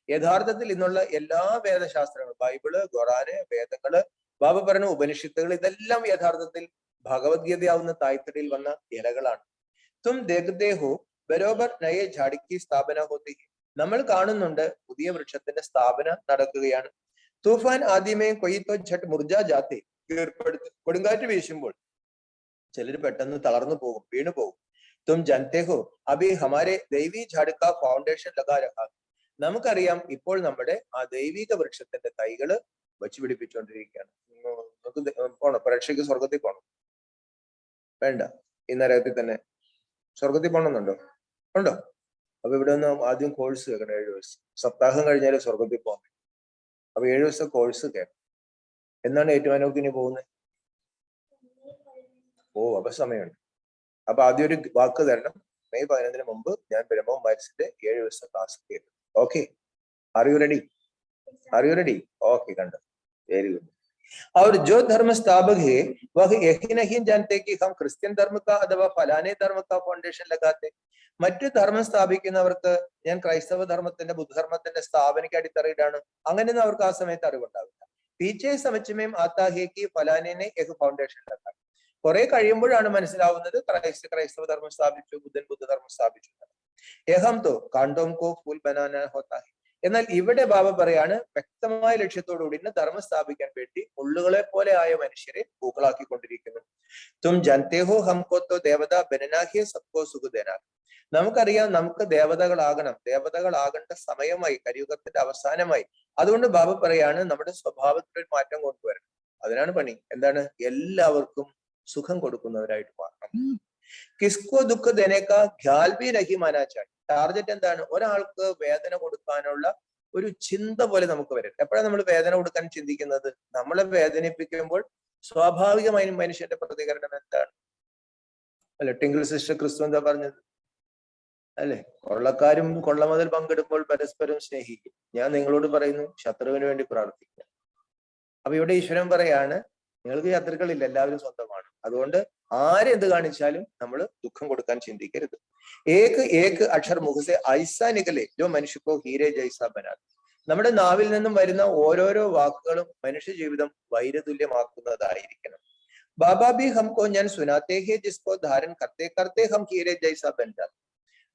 യഥാർത്ഥത്തിൽ ഇന്നുള്ള എല്ലാ വേദശാസ്ത്രങ്ങളും, ബൈബിള്, ഖുറാന്, വേദങ്ങള്, ബാബ പറഞ്ഞ ഉപനിഷത്തുകൾ, ഇതെല്ലാം യഥാർത്ഥത്തിൽ ഭഗവത്ഗീതയാവുന്ന തായ്തടിയിൽ വന്ന ഇലകളാണ്. തും ദേഖ്തേ ഹോ ബരോബർ നയെ ഝാഡിക്ക് സ്ഥാപന ഹോത്തി. നമ്മൾ കാണുന്നുണ്ട് പുതിയ വൃക്ഷത്തിന്റെ സ്ഥാപന നടക്കുകയാണ്. തൂഫാൻ ആദ്യമേ കൊയ്ത്തോ ഝട്ട് മുർജാ ജാത്തെ. കൊടുങ്കാറ്റ് വീശുമ്പോൾ ചിലർ പെട്ടെന്ന് തളർന്നു പോകും, വീണു പോകും. തും ജനത്തെ ഹോ അഭി ഹമാരെ ദൈവീ ഝാഡ് കാ ഫൗണ്ടേഷൻ ലഗാ രഹാ. നമുക്കറിയാം ഇപ്പോൾ നമ്മുടെ ആ ദൈവിക വൃക്ഷത്തിന്റെ തൈകള് വച്ചു പിടിപ്പിച്ചുകൊണ്ടിരിക്കുകയാണ്. നമുക്ക് പോണോ? പരീക്ഷയ്ക്ക് സ്വർഗത്തിൽ പോകണം? വേണ്ട. ഈ നരകത്തിൽ തന്നെ സ്വർഗത്തിൽ പോകണമെന്നുണ്ടോ? ഉണ്ടോ? അപ്പൊ ഇവിടെ നിന്ന് ആദ്യം കോഴ്സ് കേൾക്കണം. 7 ദിവസം സപ്താഹം കഴിഞ്ഞാല് സ്വർഗത്തിൽ പോകാൻ പറ്റും. അപ്പൊ 7 ദിവസം കോഴ്സ് കേൾക്കണം. എന്നാണ് ഏറ്റുമാനൂർക്ക് ഇനി പോകുന്നത്? അപ്പൊ സമയമുണ്ട്. അപ്പൊ ആദ്യം ഒരു വാക്ക് തരണം. മെയ് 15 മുമ്പ് ഞാൻ ബ്രഹ്മകുമാരിസിന്റെ 7 ദിവസം ക്ലാസ് കേൾക്കും. Okay, are you ready? Okay, കണ്ടു. Very good. और जो धर्म स्थापक है वह यही नहीं जानते कि हम क्रिश्चियन धर्म का अथवा फलाने धर्म का फाउंडेशन लगाते. മറ്റു ധർമ്മം സ്ഥാപിക്കുന്നവർക്ക് ഞാൻ ക്രൈസ്തവ ധർമ്മത്തിന്റെ ബുദ്ധധർമ്മത്തിന്റെ സ്ഥാപനയ്ക്ക് അടിത്തറയിടാണ്, അങ്ങനെയൊന്നും അവർക്ക് ആ സമയത്ത് അറിവുണ്ടാവില്ല. പീച്ചെ സമച്ചമയം ആത്താഹേക്ക് ഫലാനെ ഏക ഫൗണ്ടേഷൻ ലഗാ. കുറെ കഴിയുമ്പോഴാണ് മനസ്സിലാവുന്നത് ക്രൈസ്തവ ധർമ്മം സ്ഥാപിച്ചു, ബുദ്ധധർമ്മം സ്ഥാപിച്ചു. ഏഹം തോ കാണ്ടോം കോ ഫൂൽ ബനാന ഹോത്താ ഹെ. എന്നാൽ ഇവിടെ ബാബ പറയാണ് വ്യക്തമായ ലക്ഷ്യത്തോടുകൂടി ഇന്ന് ധർമ്മം സ്ഥാപിക്കാൻ വേണ്ടി മുള്ളുകളെ പോലെ ആയ മനുഷ്യരെ പൂക്കളാക്കിക്കൊണ്ടിരിക്കുന്നു. തും ജനത്തെ ഹോ ഹംകോ തോ ദേവത ബനനാഹിയെ സബ്കോ സുഖദേനാ. നമുക്കറിയാം നമുക്ക് ദേവതകളാകേണ്ട സമയമായി, കലിയുഗത്തിന്റെ അവസാനമായി. അതുകൊണ്ട് ബാബ പറയാണ് നമ്മുടെ സ്വഭാവത്തിൽ ഒരു മാറ്റം കൊണ്ടുവരണം. അതിനാണ് പണി. എന്താണ്? എല്ലാവർക്കും സുഖം കൊടുക്കുന്നവരായിട്ട് മാറണം. കിസ്കോ ദുഃഖ ദേനേക്ക ഖ്യാൽ ഭി നഹി മാനാ ചാഹിയെ. ടാർഗറ്റ് എന്താണ്? ഒരാൾക്ക് വേദന കൊടുക്കാനുള്ള ഒരു ചിന്ത പോലെ നമുക്ക് വരും. എപ്പോഴാണ് നമ്മൾ വേദന കൊടുക്കാൻ ചിന്തിക്കുന്നത്? നമ്മളെ വേദനിപ്പിക്കുമ്പോൾ സ്വാഭാവികമായും മനുഷ്യന്റെ പ്രതികരണം എന്താണ്? അല്ലെ, ടിങ്കിൾ സിസ്റ്റർ ക്രിസ്തു എന്താ പറഞ്ഞത്? അല്ലെ, കൊള്ളക്കാരും കൊള്ള മുതൽ പങ്കിടുമ്പോൾ പരസ്പരം സ്നേഹിക്കും. ഞാൻ നിങ്ങളോട് പറയുന്നു, ശത്രുവിന് വേണ്ടി പ്രാർത്ഥിക്കുക. അപ്പൊ ഇവിടെ ഈശ്വരൻ പറയാണ് നിങ്ങൾക്ക് ശത്രുക്കളില്ല, എല്ലാവരും സ്വന്തമാണ്. അതുകൊണ്ട് ആരെന്ത് കാണിച്ചാലും നമ്മൾ ദുഃഖം കൊടുക്കാൻ ചിന്തിക്കരുത്. ഏക് അക്ഷർ മുഖസെ ഐസാ നികലെ ജോ മനുഷ്യക്കോ ഹീരെ ജൈസാ ബനാ. നമ്മുടെ നാവിൽ നിന്നും വരുന്ന ഓരോരോ വാക്കുകളും മനുഷ്യ ജീവിതം വൈരതുല്യമാക്കുന്നതായിരിക്കണം. ബാബാ ബി ഹംകോ ഞാൻ സുനാത്തേ ഹേ ജിസ്കോ ധാരൻ കർത്തേ കർത്തേ ഹം ഹീരെ ജൈസ ബൻ ജാത്തെ.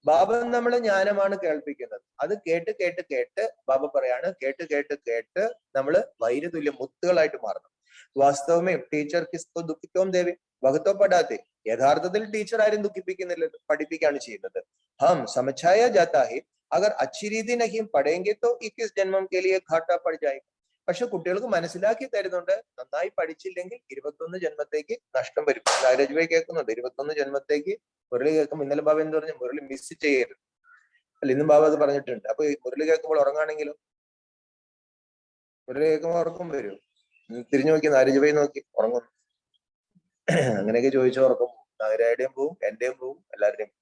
ബാബ നമ്മളെ ജ്ഞാനമാണ് കേൾപ്പിക്കുന്നത്. അത് കേട്ട് കേട്ട് കേട്ട് ബാബ പറയാണ്, കേട്ട് കേട്ട് കേട്ട് നമ്മള് വൈരതുല്യ മുത്തുകളായിട്ട് മാറണം. വാസ്തവമേ ടീച്ചർ കിസ്കോ ദുഃഖിക്കോം ദേവി വകത്തോ പടാതെ. യഥാർത്ഥത്തിൽ ടീച്ചർ ആരും ദുഃഖിപ്പിക്കുന്നില്ല, പഠിപ്പിക്കുകയാണ് ചെയ്യുന്നത്. ഹം സമझाया जाता है अगर अच्छी रीति नहीं पढ़ेंगे तो 21 जन्मों के लिए घाटा पड़ जाएगा. പക്ഷെ കുട്ടികൾക്ക് മനസ്സിലാക്കി തരുന്നുണ്ട്, നന്നായി പഠിച്ചില്ലെങ്കിൽ 21 ജന്മത്തേക്ക് നഷ്ടം വരും. രജുവെ കേൾക്കുന്നുണ്ട്, 21 ജന്മത്തേക്ക്. മുരളി കേൾക്കുമ്പോൾ ഇന്നലെ ബാബ എന്ന് പറഞ്ഞു മുരളി മിസ് ചെയ്യരുത് അല്ല, ഇന്നും ബാബ അത് പറഞ്ഞിട്ടുണ്ട്. അപ്പൊ മുരളി കേൾക്കുമ്പോൾ ഉറങ്ങാണെങ്കിലും മുരളി കേൾക്കുമ്പോൾ ഉറക്കം വരും. തിരിഞ്ഞു നോക്കി നാരജുബൈ നോക്കി ഉറങ്ങുന്നു. അങ്ങനെയൊക്കെ ചോദിച്ച ഉറക്കം പോകും. നാഗരായുടെയും പോവും, എന്റെയും പോവും, എല്ലാവരുടെയും.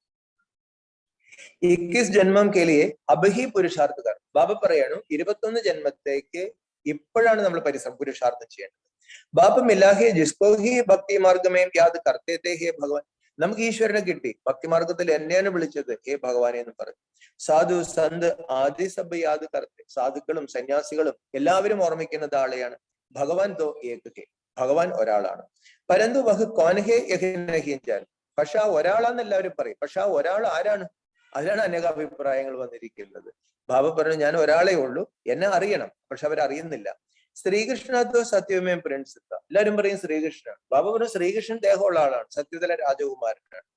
21 ജന്മം കേലിയെ അബഹി പുരുഷാർത്ഥകർ. ബാബ പറയാണ് 21 ജന്മത്തേക്ക് ഇപ്പോഴാണ് നമ്മൾ പുരുഷാർത്ഥം ചെയ്യേണ്ടത്. ബാബ മിലാഹെ ജിസ്കോ ഹി ഭക്തി മാർഗമേ യാത് കർത്തേത്തെ ഹേ ഭഗവാൻ. നമുക്ക് ഈശ്വരനെ കിട്ടി, ഭക്തിമാർഗത്തിൽ എന്നെയാണ് വിളിച്ചത് ഹേ ഭഗവാനെ എന്ന് പറഞ്ഞു. സാധു സന്ത് ആദി സബ് യാത് കർത്തെ. സാധുക്കളും സന്യാസികളും എല്ലാവരും ഓർമ്മിക്കുന്നത് ആളെയാണ്. ഭഗവാൻ തോ ഏക ഹേ, ഭഗവാൻ ഒരാളാണ്. പരന്തു വഹ് കോൻ ഹേ യഹ് നഹീ ജാൻ. പക്ഷെ ആ ഒരാളാന്ന് എല്ലാവരും പറയും. പക്ഷെ ആ ഒരാൾ ആരാണ്? അതിലാണ് അനേക അഭിപ്രായങ്ങൾ വന്നിരിക്കുന്നത്. ബാബ പറഞ്ഞു ഞാൻ ഒരാളെ ഉള്ളൂ, എന്നെ അറിയണം, പക്ഷെ അവരറിയുന്നില്ല. ശ്രീകൃഷ്ണത്വ സത്യവുമേ പ്രിൻസിത്ത. എല്ലാവരും പറയും ശ്രീകൃഷ്ണൻ. ബാബ പറഞ്ഞു ശ്രീകൃഷ്ണൻ ദേഹമുള്ള ആളാണ്, സത്യത്തിലെ രാജകുമാരനാണ്.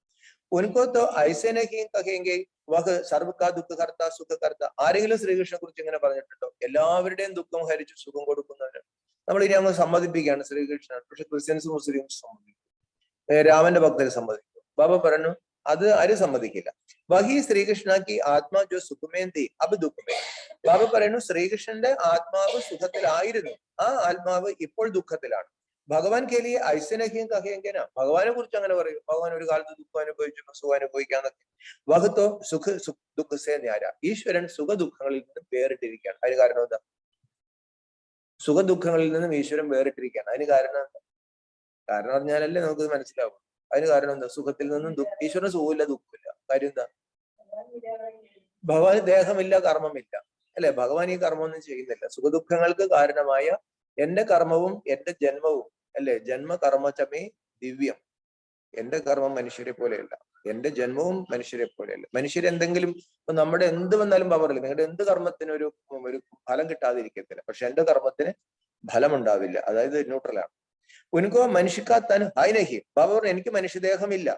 ഉൻകോ തോ ഐസേ നഹീ കഹേംഗെ വഹ് സർവ്വ ദുഃഖകർത്ത സുഖകർത്ത. ആരെങ്കിലും ശ്രീകൃഷ്ണനെ കുറിച്ച് ഇങ്ങനെ പറഞ്ഞിട്ടുണ്ടോ? എല്ലാവരുടെയും ദുഃഖം ഹരിച്ച് സുഖം കൊടുക്കുന്നവരാണ്. നമ്മൾ ഇനി അങ്ങ് സമ്മതിപ്പിക്കുകയാണ് ശ്രീകൃഷ്ണൻ. പക്ഷെ ക്രിസ്ത്യൻസ് മുസ്ലിംസ് സമ്മതിക്കും, രാമന്റെ ഭക്തരെ സമ്മതിക്കും. ബാബ പറഞ്ഞു അത് ആരും സമ്മതിക്കില്ല. വഹി ശ്രീകൃഷ്ണക്ക് ആത്മാ ജോ സുഖമേന്തി അബ് ദുഃഖമേ. ബാബ പറയുന്നു ശ്രീകൃഷ്ണന്റെ ആത്മാവ് സുഖത്തിലായിരുന്നു, ആ ആത്മാവ് ഇപ്പോൾ ദുഃഖത്തിലാണ്. ഭഗവാൻ കേലിയെ ഐശ്വനഹ്യം കഹയെങ്കന. ഭഗവാനെ കുറിച്ച് അങ്ങനെ പറയും. ഭഗവാൻ ഒരു കാലത്ത് ദുഃഖം അനുഭവിച്ചു, സുഖം അനുഭവിക്കാന്നൊക്കെ. വഹത്തോ ദുഃഖസേ ന്യാര. ഈശ്വരൻ സുഖ ദുഃഖങ്ങളിൽ നിന്നും വേറിട്ടിരിക്കുകയാണ്. അതിന് കാരണം എന്താ? സുഖ ദുഃഖങ്ങളിൽ നിന്നും ഈശ്വരൻ വേറിട്ടിരിക്കുകയാണ്. അതിന് കാരണം എന്താ? കാരണം പറഞ്ഞാലല്ലേ നമുക്ക് മനസ്സിലാവും. അതിന് കാരണം എന്താ? സുഖത്തിൽ നിന്നും ഈശ്വരന് സുഖമില്ല, ദുഃഖമില്ല. കാര്യം എന്താ? ഭഗവാന് ദേഹമില്ല, കർമ്മമില്ല, അല്ലെ? ഭഗവാൻ ഈ കർമ്മമൊന്നും ചെയ്യുന്നില്ല. സുഖദുഃഖങ്ങൾക്ക് കാരണമായ എന്റെ കർമ്മവും എന്റെ ജന്മവും, അല്ലെ? ജന്മ കർമ്മചമേ ദിവ്യം. എന്റെ കർമ്മം മനുഷ്യരെ പോലെയല്ല, എന്റെ ജന്മവും മനുഷ്യരെ പോലെയല്ല. മനുഷ്യരെന്തെങ്കിലും ഇപ്പൊ നമ്മുടെ എന്ത് വന്നാലും പവറില്ല. നിങ്ങളുടെ എന്ത് കർമ്മത്തിന് ഒരു ഫലം കിട്ടാതിരിക്കത്തില്ല, പക്ഷെ എന്റെ കർമ്മത്തിന് ഫലം ഉണ്ടാവില്ല. അതായത് ന്യൂട്രലാണ്. ഉനക്കോ മനുഷ്യക്കാ തൻ ഹായ് നഹി. ബാബ പറഞ്ഞു എനിക്ക് മനുഷ്യദേഹമില്ല.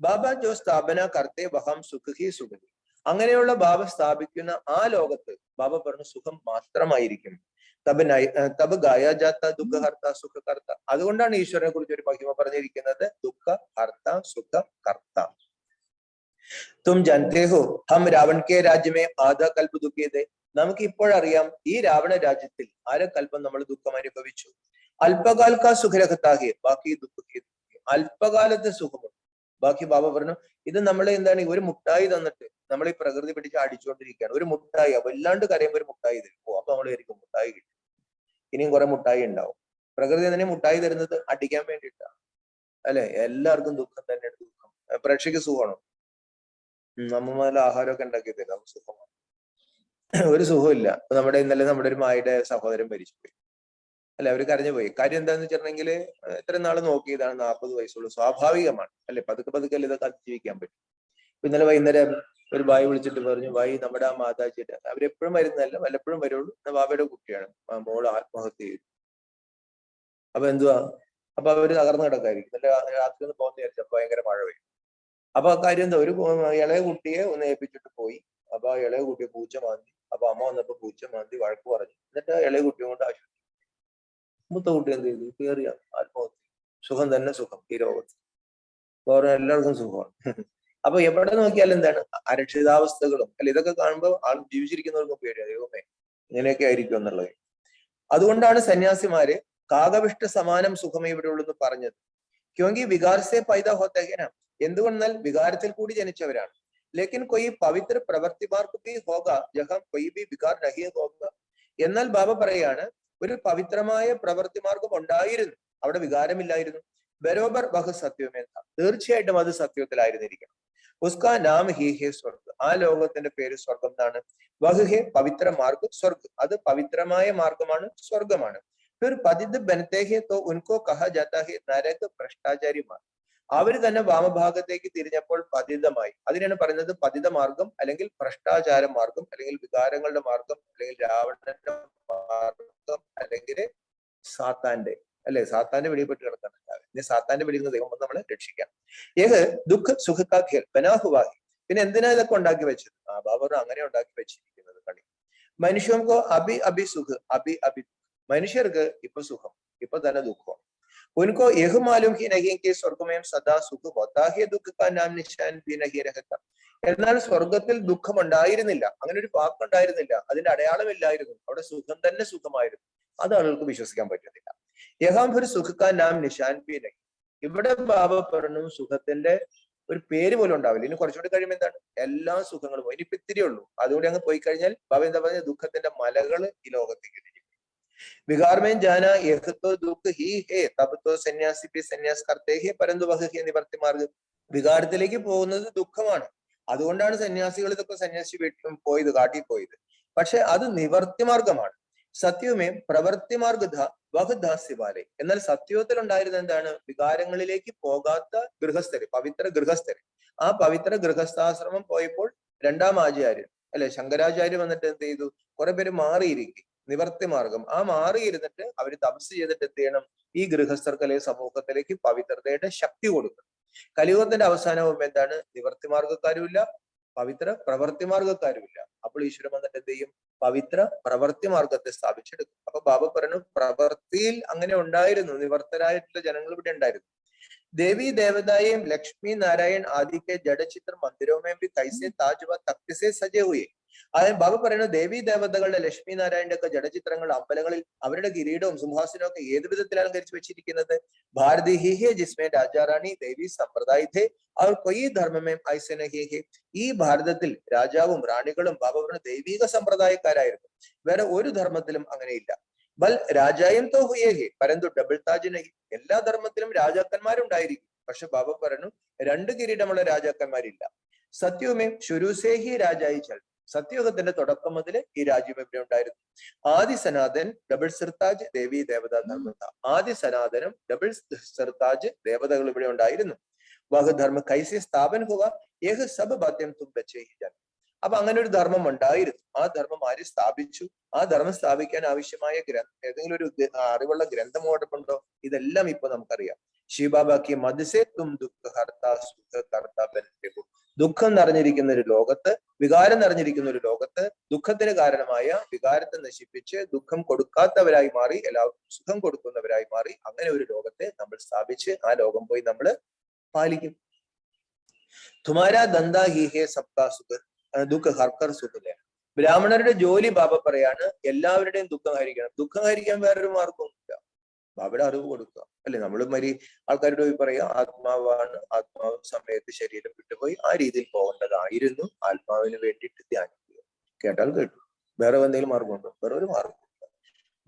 ബാബ ജോ സ്ഥാപന കർത്തേ വഹം സുഖി സുഖി. അങ്ങനെയുള്ള ബാബ സ്ഥാപിക്കുന്ന ആ ലോകത്ത് ബാബ പറഞ്ഞു സുഖം മാത്രമായിരിക്കും. തബ് ഗായാജാത്ത ദുഃഖഹർത്ത സുഖകർത്ത. അതുകൊണ്ടാണ് ഈശ്വരനെ കുറിച്ച് ഒരു മഹിമ പറഞ്ഞിരിക്കുന്നത്, ദുഃഖ ഹർത്ത സുഖ കർത്ത. തും ജാനത്തെ ഹോ ഹം രാവൺ കെ രാജ്യമേ ആധാ കൽപ്പ് ദുഃഖിയതേ. നമുക്ക് ഇപ്പോഴറിയാം ഈ രാവണ രാജ്യത്തിൽ അരകൽപ്പം നമ്മൾ ദുഃഖം അനുഭവിച്ചു. അല്പകാൽ കാ സുഖരഹത്താകെ ബാക്കി ദുഃഖ. അല്പകാലത്തെ സുഖമുണ്ട്, ബാക്കി ബാബ പറഞ്ഞു ഇത് നമ്മളെ എന്താണ് ഒരു മുട്ടായി തന്നിട്ട് നമ്മൾ ഈ പ്രകൃതി പിടിച്ച് അടിച്ചുകൊണ്ടിരിക്കുകയാണ്. ഒരു മുട്ടായി വല്ലാണ്ട് കരയുമ്പോൾ ഒരു മുട്ടായി തരും. അപ്പൊ നമ്മൾ വിചാരിക്കും മുട്ടായി കിട്ടും, ഇനിയും കുറെ മുട്ടായി ഉണ്ടാവും. പ്രകൃതി തന്നെ മുട്ടായി തരുന്നത് അടിക്കാൻ വേണ്ടിയിട്ടാണ്, അല്ലെ? എല്ലാവർക്കും ദുഃഖം തന്നെയാണ്. ദുഃഖം പ്രേക്ഷയ്ക്ക് സുഖമാണോ? അമ്മമാരുടെ ആഹാരമൊക്കെ ഉണ്ടാക്കി തരാം, സുഖമാണ്. ഒരു സുഖമില്ല. നമ്മുടെ ഇന്നലെ നമ്മുടെ ഒരു മായുടെ സഹോദരൻ മരിച്ചുപോയി, അല്ലെ? അവർ കരഞ്ഞു പോയി. കാര്യം എന്താന്ന് വെച്ചിട്ടുണ്ടെങ്കിൽ ഇത്ര നാള് നോക്കിയതാണ്, 40 വയസ്സുള്ളൂ, സ്വാഭാവികമാണ്, അല്ലെ? പതുക്കെ പതുക്കെ ഇതൊക്കെ അതിജീവിക്കാൻ പറ്റും. ഇന്നലെ വൈകുന്നേരം ഒരു ഭായി വിളിച്ചിട്ട് പറഞ്ഞു, ഭായി നമ്മുടെ ആ മാതാജിയുടെ, അവരെപ്പോഴും വരുന്നതല്ല, വല്ലപ്പോഴും വരുള്ളൂ, ബാബയുടെ കുട്ടിയാണ്, മോള് ആത്മഹത്യ ചെയ്തു. അപ്പൊ എന്തുവാ? അപ്പൊ അവര് തകർന്നു കിടക്കായിരിക്കും. ഇന്നലെ രാത്രി ഒന്ന് പോകുന്ന വിചാരിച്ചപ്പോ ഭയങ്കര മഴ പെയ്യും. അപ്പൊ ആ കാര്യം എന്താ? ഒരു ഇളയ കുട്ടിയെ ഒന്ന് ഏൽപ്പിച്ചിട്ട് പോയി. അപ്പൊ ആ ഇളയ കുട്ടിയെ പൂച്ച മാന്തി. അപ്പൊ അമ്മ വന്നപ്പോ പൂച്ച മാന്തി വഴക്ക് പറഞ്ഞു. എന്നിട്ട് ആ ഇളയ കുട്ടിയെ കൊണ്ട് ആശുപത്രി. മൂത്ത കുട്ടി എന്ത് ചെയ്തു? കയറിയ ആത്മഹത്യ. സുഖം തന്നെ സുഖം ഈ ലോകത്ത്, വേറെ എല്ലാവർക്കും സുഖമാണ്. അപ്പൊ എവിടെ നോക്കിയാലും എന്താണ്? അരക്ഷിതാവസ്ഥകളും, അല്ല? ഇതൊക്കെ കാണുമ്പോൾ ആൾ ജീവിച്ചിരിക്കുന്നവർക്കും പേടിയാ, ദൈവമേ ഇങ്ങനെയൊക്കെ ആയിരിക്കും എന്നുള്ളത്. അതുകൊണ്ടാണ് സന്യാസിമാര് കാകവിഷ്ട സമാനം സുഖമേ ഇവിടെ ഉള്ളെന്ന് പറഞ്ഞത്. ക്യോങ്കി വികാരസെ പൈദാ ഹോത്താ ഹൈ നാ. എന്തുകൊണ്ടെന്നാൽ വികാരത്തിൽ കൂടി ജനിച്ചവരാണ്. ലേക്കിൻ കൊയ് പവിത്ര പ്രവർത്തിമാർക്ക് ഭി ഹോഗാ ജഹാം കൊയ് ഭി വികാർ നഹീ ഹോഗാ. എന്നാൽ ബാബ പറയാണ് ഒരു പവിത്രമായ പ്രവർത്തിമാർഗം ഉണ്ടായിരുന്നു, അവിടെ വികാരമില്ലായിരുന്നു. ബരോബർ വഹ് സത്യമെന്ന. തീർച്ചയായിട്ടും അത് സത്യത്തിലായിരുന്നിരിക്കണം. ഉസ്കാ നാം ഹി ഹെ സ്വർഗ്. ആ ലോകത്തിന്റെ പേര് സ്വർഗം എന്നാണ്. വഹ് ഹെ പവിത്ര മാർഗ് സ്വർഗ്. അത് പവിത്രമായ മാർഗമാണ്, സ്വർഗമാണ്. ഫിർ പതിത് ബനത്തെ ഹെ തോ ഉൻകോ കഹാ ജാതാ ഹെ നരക ഭ്രഷ്ടാചാരി മാർഗ്. അവർ തന്നെ വാമഭാഗത്തേക്ക് തിരിഞ്ഞപ്പോൾ പതിതമായി. അതിനാണ് പറയുന്നത് പതിത മാർഗം, അല്ലെങ്കിൽ ഭ്രഷ്ടാചാര മാർഗം, അല്ലെങ്കിൽ വികാരങ്ങളുടെ മാർഗം, അല്ലെങ്കിൽ രാവണന്റെ മാർഗം, അല്ലെങ്കിൽ സാത്താന്റെ, അല്ലെ, സാത്താന്റെ വെളിപ്പെട്ട് കിടക്കാൻ ഇനി സാത്താന്റെ വെളിയിൽ നിന്ന് ദൈവം നമ്മളെ രക്ഷിക്കാം. ഏത് ദുഃഖ സുഖക്കാഖ്യൽ ബനാഹുവാഹി. പിന്നെ എന്തിനാ ഇതൊക്കെ ഉണ്ടാക്കി വെച്ചത്? ബാബർ അങ്ങനെ ഉണ്ടാക്കി വെച്ചിരിക്കുന്നത് കളി. മനുഷ്യർക്കോ അഭി അഭി സുഖ് അഭി അഭി. മനുഷ്യർക്ക് ഇപ്പൊ സുഖം, ഇപ്പൊ തന്നെ ദുഃഖം. उनको यह मालूम ही नहीं कि स्वर्ग में सदा सुख होता है, दुख का नाम निशान भी नहीं रहता. എന്നാൽ സ്വർഗത്തിൽ ദുഃഖം ഉണ്ടായിരുന്നില്ല, അങ്ങനെ ഒരു വാക്കുണ്ടായിരുന്നില്ല, അതിന്റെ അടയാളമില്ലായിരുന്നു. അവിടെ സുഖം തന്നെ സുഖമായിരുന്നു. അത് ആളുകൾക്ക് വിശ്വസിക്കാൻ പറ്റുന്നില്ല. യഹാം ഫിർ സുഖ് കാ നാം നിശാൻ ഭി നഹി. ഇവിടെ ബാബ പറഞ്ഞു സുഖത്തിന്റെ ഒരു പേര് പോലും ഉണ്ടാവില്ല. ഇനി കുറച്ചുകൂടി കഴിയുമ്പോൾ എന്താണ്, എല്ലാ സുഖങ്ങളും പോയി, ഇനിയിപ്പോ ഇത്തിരി ഉള്ളൂ. അതുകൂടി അങ്ങ് പോയി കഴിഞ്ഞാൽ ബാബ എന്താ പറഞ്ഞ, ദുഃഖത്തിന്റെ മലകൾ ഈ ലോകത്തേക്ക്. विकार में जाना यह तो दुख ही है, तब तो सन्यासी भी सन्यास करते हैं, परंतु वह है निवर्ത്തി മാർഗം. വികാരത്തിലേക്ക് പോകുന്നത് ദുഃഖമാണ്. അതുകൊണ്ടാണ് സന്യാസികൾ ഇതൊക്കെ സന്യാസി വീട്ടിലും പോയത്, കാട്ടി പോയത്. പക്ഷെ അത് നിവർത്തി മാർഗമാണ്. സത്യമേ പ്രവർത്തി മാർഗ വഹദാസ്യപാലെ. എന്നാൽ സത്യത്തിൽ ഉണ്ടായിരുന്ന എന്താണ്, വികാരങ്ങളിലേക്ക് പോകാത്ത ഗൃഹസ്ഥര്, പവിത്ര ഗൃഹസ്ഥര്. ആ പവിത്ര ഗൃഹസ്ഥാശ്രമം പോയപ്പോൾ രണ്ടാം ആചാര്യൻ, അല്ലെ, ശങ്കരാചാര്യ വന്നിട്ട് എന്ത് ചെയ്തു, കുറെ പേര് മാറിയിരിക്കും. നിവർത്തി മാർഗം. ആ മാറിയിരുന്നിട്ട് അവർ തപസ് ചെയ്തിട്ട് എന്ത് ചെയ്യണം, ഈ ഗൃഹസ്ഥർക്ക് അല്ലെങ്കിൽ സമൂഹത്തിലേക്ക് പവിത്രതയുടെ ശക്തി കൊടുക്കണം. കലിയുഗത്തിന്റെ അവസാനവും എന്താണ്, നിവർത്തി മാർഗക്കാരുമില്ല, പവിത്ര പ്രവർത്തി മാർഗക്കാരുമില്ല. അപ്പോൾ ഈശ്വരൻ വന്നിട്ട് എന്ത് ചെയ്യും, പവിത്ര പ്രവർത്തി മാർഗത്തെ സ്ഥാപിച്ചെടുക്കും. അപ്പൊ ബാബ പറഞ്ഞു പ്രവർത്തിയിൽ അങ്ങനെ ഉണ്ടായിരുന്നു, നിവർത്തരായിട്ടുള്ള ജനങ്ങൾ ഇവിടെ ഉണ്ടായിരുന്നു. देवी देवताएं लक्ष्मी नारायण आदि के जड़ चित्र मंदिरों में भी कैसे ताज व तख्त से सजे हुए. അതായത് ബാബ പറയുന്നത് ദേവി ദേവതകളുടെ, ലക്ഷ്മി നാരായണന്റെ ഒക്കെ ജഡചിത്രങ്ങൾ അമ്പലങ്ങളിൽ അവരുടെ കിരീടവും സിംഹാസനവും ഒക്കെ ഏത് വിധത്തിൽ അലങ്കരിച്ചു വെച്ചിരിക്കുന്നത്. ഭാരതി ഹി ഹെ ജിസ്മേ രാജാറാണി ദേവി സമ്പ്രദായ थे और कोई धर्म में ऐसे नहीं है. ഈ ഭാരതത്തിൽ രാജാവും റാണികളും ബാബ പറഞ്ഞ ദൈവിക സമ്പ്രദായക്കാരായിരുന്നു. വേറെ ഒരു ധർമ്മത്തിലും അങ്ങനെയില്ല. ബൽ രാജായം തോ ഹുയേ ഹെ പരന്തു ഡബിൾ താജ് നഹി. എല്ലാ ധർമ്മത്തിലും രാജാക്കന്മാരുണ്ടായിരിക്കും, പക്ഷെ ബാബ പറഞ്ഞു രണ്ട് കിരീടമുള്ള രാജാക്കന്മാരില്ല. സത്യവുമേ ശുരുസേ ഹി രാജായി ചൽ. സത്യയുഗത്തിന്റെ തുടക്കം മുതൽ ഈ രാജ്യം ഇവിടെ ഉണ്ടായിരുന്നു. ആദി സനാതൻ ഡബിൾ സിർതാജ് ദേവി ദേവത ധർമ്മത. ആദി സനാതനം ഡബിൾ സിർതാജ് ദേവതകൾ ഇവിടെ ഉണ്ടായിരുന്നു. വഹ് ധർമ്മ കൈസെ സ്ഥാപൻ ഹുവ യഹ് സബ് ബാത്യം തും ബച്ചേ ഹി ജാൻ. അപ്പൊ അങ്ങനെ ഒരു ധർമ്മം ഉണ്ടായിരുന്നു. ആ ധർമ്മം ആര് സ്ഥാപിച്ചു? ആ ധർമ്മം സ്ഥാപിക്കാൻ ആവശ്യമായ ഏതെങ്കിലും ഒരു അറിവുള്ള ഗ്രന്ഥം ഓടപ്പുണ്ടോ? ഇതെല്ലാം ഇപ്പൊ നമുക്കറിയാം. ശിവബാബാക്കി മദ്സേ തും ദുഃഖ ഹർത്ത സുഖ കർത്ത ബനത്തെ. ദുഃഖം നിറഞ്ഞിരിക്കുന്ന ഒരു ലോകത്ത്, വികാരം നിറഞ്ഞിരിക്കുന്ന ഒരു ലോകത്ത്, ദുഃഖത്തിന് കാരണമായ വികാരത്തെ നശിപ്പിച്ച് ദുഃഖം കൊടുക്കാത്തവരായി മാറി എല്ലാവർക്കും സുഖം കൊടുക്കുന്നവരായി മാറി അങ്ങനെ ഒരു ലോകത്തെ നമ്മൾ സ്ഥാപിച്ച് ആ ലോകം പോയി നമ്മൾ പാലിക്കും. തുമാരാ ദന്താ ഹി ഹേ സബ്കാ സുഖ ദുഃഖ ഹർക്കർ സുഖില്ല. ബ്രാഹ്മണരുടെ ജോലി ബാബ പറയാണ് എല്ലാവരുടെയും ദുഃഖം ഹരിക്കണം. ദുഃഖം ഹരിക്കാൻ വേറൊരു മാർഗമൊന്നുമില്ല. ബാബയുടെ അറിവ് കൊടുക്കുക, അല്ലെ. നമ്മൾ ആൾക്കാരോട് പോയി പറയാ ആത്മാവാണ്, ആത്മാവ് സമയത്ത് ശരീരം വിട്ടുപോയി, ആ രീതിയിൽ പോകേണ്ടതായിരുന്നു, ആത്മാവിന് വേണ്ടിയിട്ട് ധ്യാനിക്കുക. കേട്ടാൽ കേട്ടു, വേറെ എന്തെങ്കിലും മാർഗമുണ്ടോ? വേറെ ഒരു മാർഗം.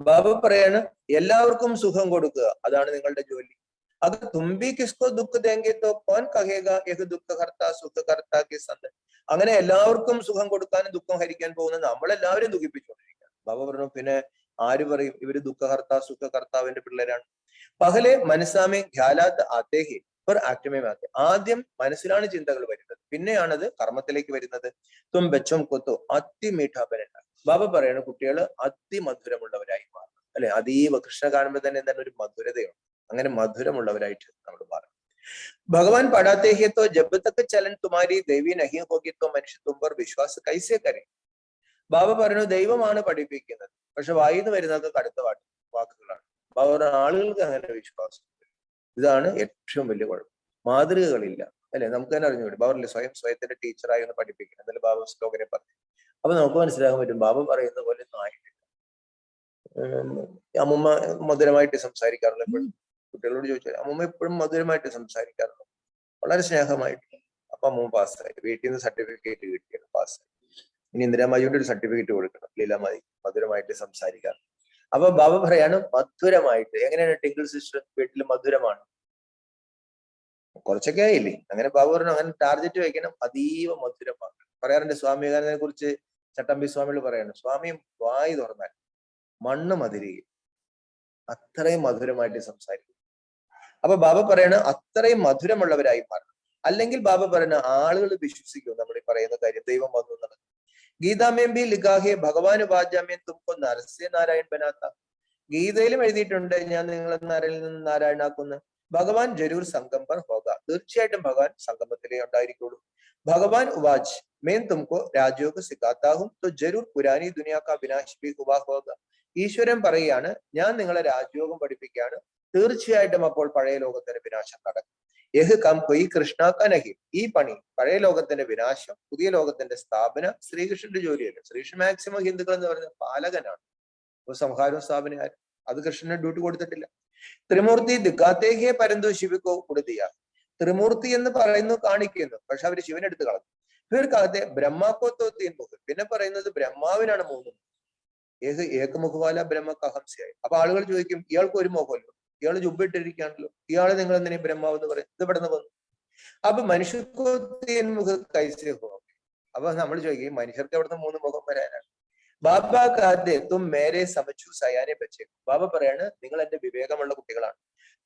ബാബ പറയാണ് എല്ലാവർക്കും സുഖം കൊടുക്കുക, അതാണ് നിങ്ങളുടെ ജോലി. അത് തുമ്പി കിസ്കോ ദുഃഖ ദേങ്കെ തോ കോൻ കഹേഗ യഹ് ദുഃഖ കർത്ത സുഖ കർത്ത കെ സന്ത. അങ്ങനെ എല്ലാവർക്കും സുഖം കൊടുക്കാനും ദുഃഖം ഹരിക്കാൻ പോകുന്ന നമ്മളെല്ലാവരും ദുഃഖിപ്പിച്ചുകൊണ്ടിരിക്കുക. ബാബ പറഞ്ഞു പിന്നെ ആര് പറയും ഇവര് ദുഃഖകർത്ത സുഖകർത്താവിന്റെ പിള്ളേരാണ്? പഹലെ മനസ്സാമേ ഖ്യാലാത്ത് ആത്തേഹി पर ആത്മേമാത്തെ. ആദ്യം മനസ്സിലാണ് ചിന്തകൾ വരുന്നത്, പിന്നെയാണത് കർമ്മത്തിലേക്ക് വരുന്നത്. തും ബച്ചം കൊത്തോ അതിമീഠാപരണ്ട. ബാബ പറയണ കുട്ടികൾ അതിമധുരമുള്ളവരായി മാറണം, അല്ലെ. അതീവ കൃഷ്ണ കാണുമ്പോൾ തന്നെ എന്താണ് ഒരു മധുരതയുണ്ട്. അങ്ങനെ മധുരമുള്ളവരായിട്ട് നമ്മൾ മാറണം. ഭഗവാൻ പഠാത്തെ ഹി തോ ജബ് തക് ചലൻ തുമാരി ദേവി നഹി ഹോഗി തോ മനുഷ്യ തും പർ വിശ്വാസ് കൈസേ കരെ. ബാബ പറഞ്ഞു ദൈവമാണ് പഠിപ്പിക്കുന്നത്, പക്ഷെ വായിന്ന് വരുന്നത് കടുത്ത വാക്കുകളാണ്. ബാബ പറഞ്ഞ ആളുകൾക്ക് അങ്ങനെ വിശ്വാസം. ഇതാണ് ഏറ്റവും വലിയ കുഴപ്പം. മാതൃകകളില്ല, അല്ലെ. നമുക്ക് തന്നെ അറിഞ്ഞു. ബാബറിലെ സ്വയത്തിന്റെ ടീച്ചറായി ഒന്ന് പഠിപ്പിക്കണം, എന്നാലും ബാബ ശ്ലോകനെ പറഞ്ഞു. അപ്പൊ നമുക്ക് മനസ്സിലാക്കാൻ പറ്റും ബാബ പറയുന്ന പോലെ ഒന്നും ആയിട്ടില്ല. അമ്മൂമ്മ മധുരമായിട്ട് സംസാരിക്കാറുള്ള എപ്പോഴും കുട്ടികളോട് ചോദിച്ചാൽ അമ്മൂമ്മ എപ്പോഴും മധുരമായിട്ട് സംസാരിക്കാറുള്ളൂ, വളരെ സ്നേഹമായിട്ട്. അപ്പൊ അമ്മൂമ്മ പാസ്സായി, വീട്ടിൽ നിന്ന് സർട്ടിഫിക്കറ്റ് കിട്ടിയത് പാസ്സായി. ഇനി ഇന്ദിരാമാജിയുടെ ഒരു സർട്ടിഫിക്കറ്റ് കൊടുക്കണം, ലീലാമാജി മധുരമായിട്ട് സംസാരിക്കാൻ. അപ്പൊ ബാബ പറയാണ് മധുരമായിട്ട്. എങ്ങനെയാണ് ടിങ്കിൾ സിസ്റ്റർ വീട്ടിൽ മധുരമാണ്? കുറച്ചൊക്കെ ആയില്ലേ. അങ്ങനെ ബാബു പറഞ്ഞു അങ്ങനെ ടാർഗറ്റ് വെക്കണം, അതീവ മധുരമാക്കണം. പറയാറുണ്ട് സ്വാമി വിവേകാനന്ദനെ കുറിച്ച് ചട്ടമ്പി സ്വാമികൾ പറയാണ്, സ്വാമി വായി തുറന്നാൽ മണ്ണ് മധുരിക്കും, അത്രയും മധുരമായിട്ട് സംസാരിക്കും. അപ്പൊ ബാബ പറയണ അത്രയും മധുരമുള്ളവരായി മാറണം. അല്ലെങ്കിൽ ബാബ പറയണ ആളുകൾ വിശ്വസിക്കും നമ്മൾ ഈ പറയുന്ന കാര്യം, ദൈവം വന്നു എന്നുള്ളത്. ഗീതാമേം ബി ലിഖാഹെ ഭഗവാൻ വാചാമ്യം തുമ്പോ നരസ്യ നാരായൺ ബനാത്ത. ഗീതയിലും എഴുതിയിട്ടുണ്ട് ഞാൻ നിങ്ങളെ നരയിൽ നിന്ന് നാരായണാക്കുന്നു. ഭഗവാൻ ജരൂർ സംഗം പർ ഹോഗ. തീർച്ചയായിട്ടും ഭഗവാൻ സംഗമത്തിലേ ഉണ്ടായിരിക്കുള്ളൂ. ഭഗവാൻ ഉവാച്ച് മേം തുമക്കോ രാജയോഗ സിഖാത്താഹും തോ ജരൂർ പുരാനി ദുനിയാ കാ വിനാശ് ഭി ഹുവാ ഹോഗ. ഈശ്വരൻ പറയുകയാണ് ഞാൻ നിങ്ങളെ രാജയോഗം പഠിപ്പിക്കുകയാണ്, തീർച്ചയായിട്ടും അപ്പോൾ പഴയ ലോകത്തിന്റെ വിനാശം നടക്കും. യഹ് കം കൊയ് കൃഷ്ണ കനഹി. ഈ പണി, പഴയ ലോകത്തിന്റെ വിനാശം, പുതിയ ലോകത്തിന്റെ സ്ഥാപന ശ്രീകൃഷ്ണന്റെ ജോലിയല്ല. ശ്രീകൃഷ്ണൻ മാക്സിമം ഹിന്ദുക്കൾ എന്ന് പറയുന്നത് പാലകനാണ്, സംഹാരവും സ്ഥാപന അത് കൃഷ്ണന് ഡ്യൂട്ടി കൊടുത്തിട്ടില്ല. ത്രിമൂർത്തി ദിക്കാത്തേഹേ പരന്തു ശിവക്കോ കൊടുത്തിയ. ത്രിമൂർത്തി എന്ന് പറയുന്നു, കാണിക്കുന്നു, പക്ഷെ അവര് ശിവനെടുത്ത് കളഞ്ഞു. തീർക്കാതെ ബ്രഹ്മാക്കോത്തോത്തിയൻ മുഖം, പിന്നെ പറയുന്നത് ബ്രഹ്മാവിനാണ് മൂന്ന്. ഏകമുഖവാല ബ്രഹ്മകഹംസയായി. അപ്പൊ ആളുകൾ ചോദിക്കും ഇയാൾക്ക് ഒരു മുഖമല്ലോ, ഇയാൾ ജുബിട്ടിരിക്കുകയാണല്ലോ, ഇയാള് നിങ്ങൾ എന്തിനാ ബ്രഹ്മാവ് എന്ന് പറയും, ഇത് ഇവിടുന്ന് വന്നു. അപ്പൊ മനുഷ്യക്കോത്തിയൻ മുഖ കൈസേഹോ. അപ്പൊ നമ്മൾ ചോദിക്കും മനുഷ്യർക്ക് എവിടുന്ന് മൂന്ന് മുഖം വരാനാണ്? ബാബ കാതെ തും മേരെ സമച്ചു സയാനെ ബച്ചേ. ബാബ പറയാണ് നിങ്ങൾ എന്റെ വിവേകമുള്ള കുട്ടികളാണ്.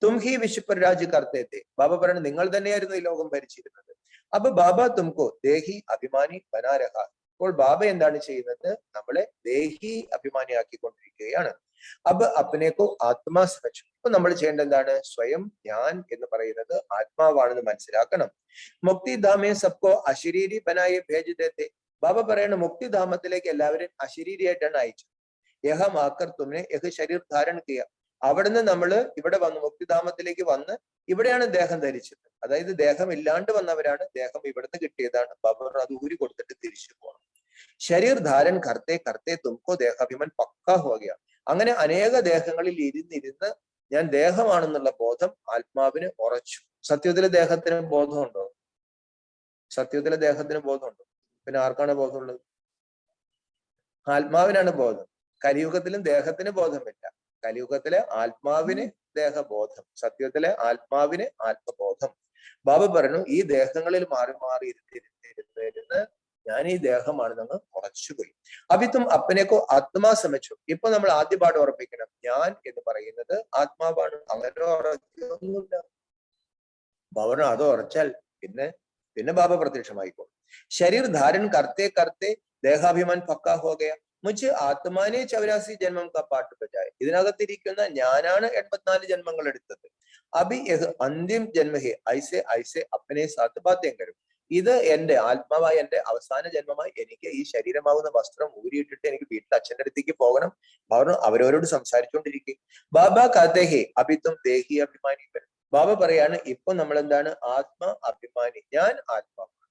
തും ഹി വിശ്വപർ രാജ് കർത്തേത്തെ. ബാബ പറയാണ് നിങ്ങൾ തന്നെയായിരുന്നു ഈ ലോകം ഭരിച്ചിരുന്നത്. അപ്പൊ ബാബ തുംകോ ദേഹി അഭിമാനി ബനാരഹ. അപ്പോൾ ബാബ എന്താണ് ചെയ്യുന്നത്? നമ്മളെ ദേഹി അഭിമാനിയാക്കിക്കൊണ്ടിരിക്കുകയാണ്. അപ്പൊ അപ്പനേക്കോ ആത്മാ സമച്ചു. അപ്പൊ നമ്മൾ ചെയ്യേണ്ട എന്താണ്? സ്വയം ഞാൻ എന്ന് പറയുന്നത് ആത്മാവാണെന്ന് മനസ്സിലാക്കണം. മുക്തിധാമേ സബ്കോ അശരീരി ബനായെ ഭേജ് ദേത്തെ. ബാബ പറയണ മുക്തിധാമത്തിലേക്ക് എല്ലാവരും അശരീരിയായിട്ടാണ് അയച്ചത്. യഹം ആക്കർ തുമ്നെ യഹ് ശരീർ ധാരൺ കിയ. അവിടുന്ന് നമ്മൾ ഇവിടെ വന്ന് മുക്തിധാമത്തിലേക്ക് വന്ന് ഇവിടെയാണ് ദേഹം ധരിച്ചത്. അതായത് ദേഹം ഇല്ലാണ്ട് വന്നവരാണ്, ദേഹം ഇവിടുന്ന് കിട്ടിയതാണ്. ബാബ അത് ഊരി കൊടുത്തിട്ട് തിരിച്ചു പോകണം. ശരീർ ധാരൻ കർത്തെ കർത്തെ തുംകോ ദേഹാഭിമാൻ പക്കാ ഹോകയ. അങ്ങനെ അനേക ദേഹങ്ങളിൽ ഇരുന്നിരുന്ന് ഞാൻ ദേഹമാണെന്നുള്ള ബോധം ആത്മാവിന് ഉറച്ചു. സത്യത്തിലെ ദേഹത്തിന് ബോധമുണ്ടോ? സത്യത്തിലെ ദേഹത്തിന് ബോധമുണ്ടോ? പിന്നെ ആർക്കാണ് ബോധമുള്ളത്? ആത്മാവിനാണ് ബോധം. കലിയുഗത്തിലും ദേഹത്തിന് ബോധമില്ല. കലിയുഗത്തിലെ ആത്മാവിന് ദേഹബോധം, സത്യത്തിലെ ആത്മാവിന് ആത്മബോധം. ബാബ പറഞ്ഞു ഈ ദേഹങ്ങളിൽ മാറി മാറി ഇരുന്ന് ഞാൻ ഈ ദേഹമാണ് നമ്മൾ ഉറച്ചുപോയി. അഭിത്തും അപ്പനേക്കോ ആത്മാ സമച്ചു. ഇപ്പൊ നമ്മൾ ആദ്യ പാഠം ഉറപ്പിക്കണം, ഞാൻ എന്ന് പറയുന്നത് ആത്മാവാണ്. അങ്ങനെ ഉറച്ചൊന്നുമില്ല. ബാബ അത് ഉറച്ചാൽ പിന്നെ ബാബ പ്രത്യക്ഷമായിക്കോളും. ശരീർ ധാരൻ കർത്തെ കർത്തെ ദേഹാഭിമാൻ പക്കാ ഹോകയ. മുझे ആത്മാനെ 84 ജന്മം കാ പാട്ട് ബജായ. ഇതിനകത്തിരിക്കുന്ന ഞാനാണ് 84 ജന്മങ്ങൾ എടുത്തത്. അഭി യഹ് അന്തിം ജന്മഹേ ഐസെ ഐസെ അപ്പനെ സാത്ത് ബാത്തേം കരും. ഇത് എന്റെ ആത്മാവായ എന്റെ അവസാന ജന്മമായി. എനിക്ക് ഈ ശരീരമാവുന്ന വസ്ത്രം ഊരിയിട്ടിട്ട് എനിക്ക് വീട്ടിൽ അച്ഛൻ്റെ അടുത്തേക്ക് പോകണം. അവരവരോട് സംസാരിച്ചുകൊണ്ടിരിക്കും. ബാബ കഥഹേ അഭിത്തും ദേഹി അഭിമാനി വരും. ബാബ പറയാണ് ഇപ്പൊ നമ്മൾ എന്താണ്? ആത്മ അഭിമാനി, ഞാൻ ആത്മാവാണ്.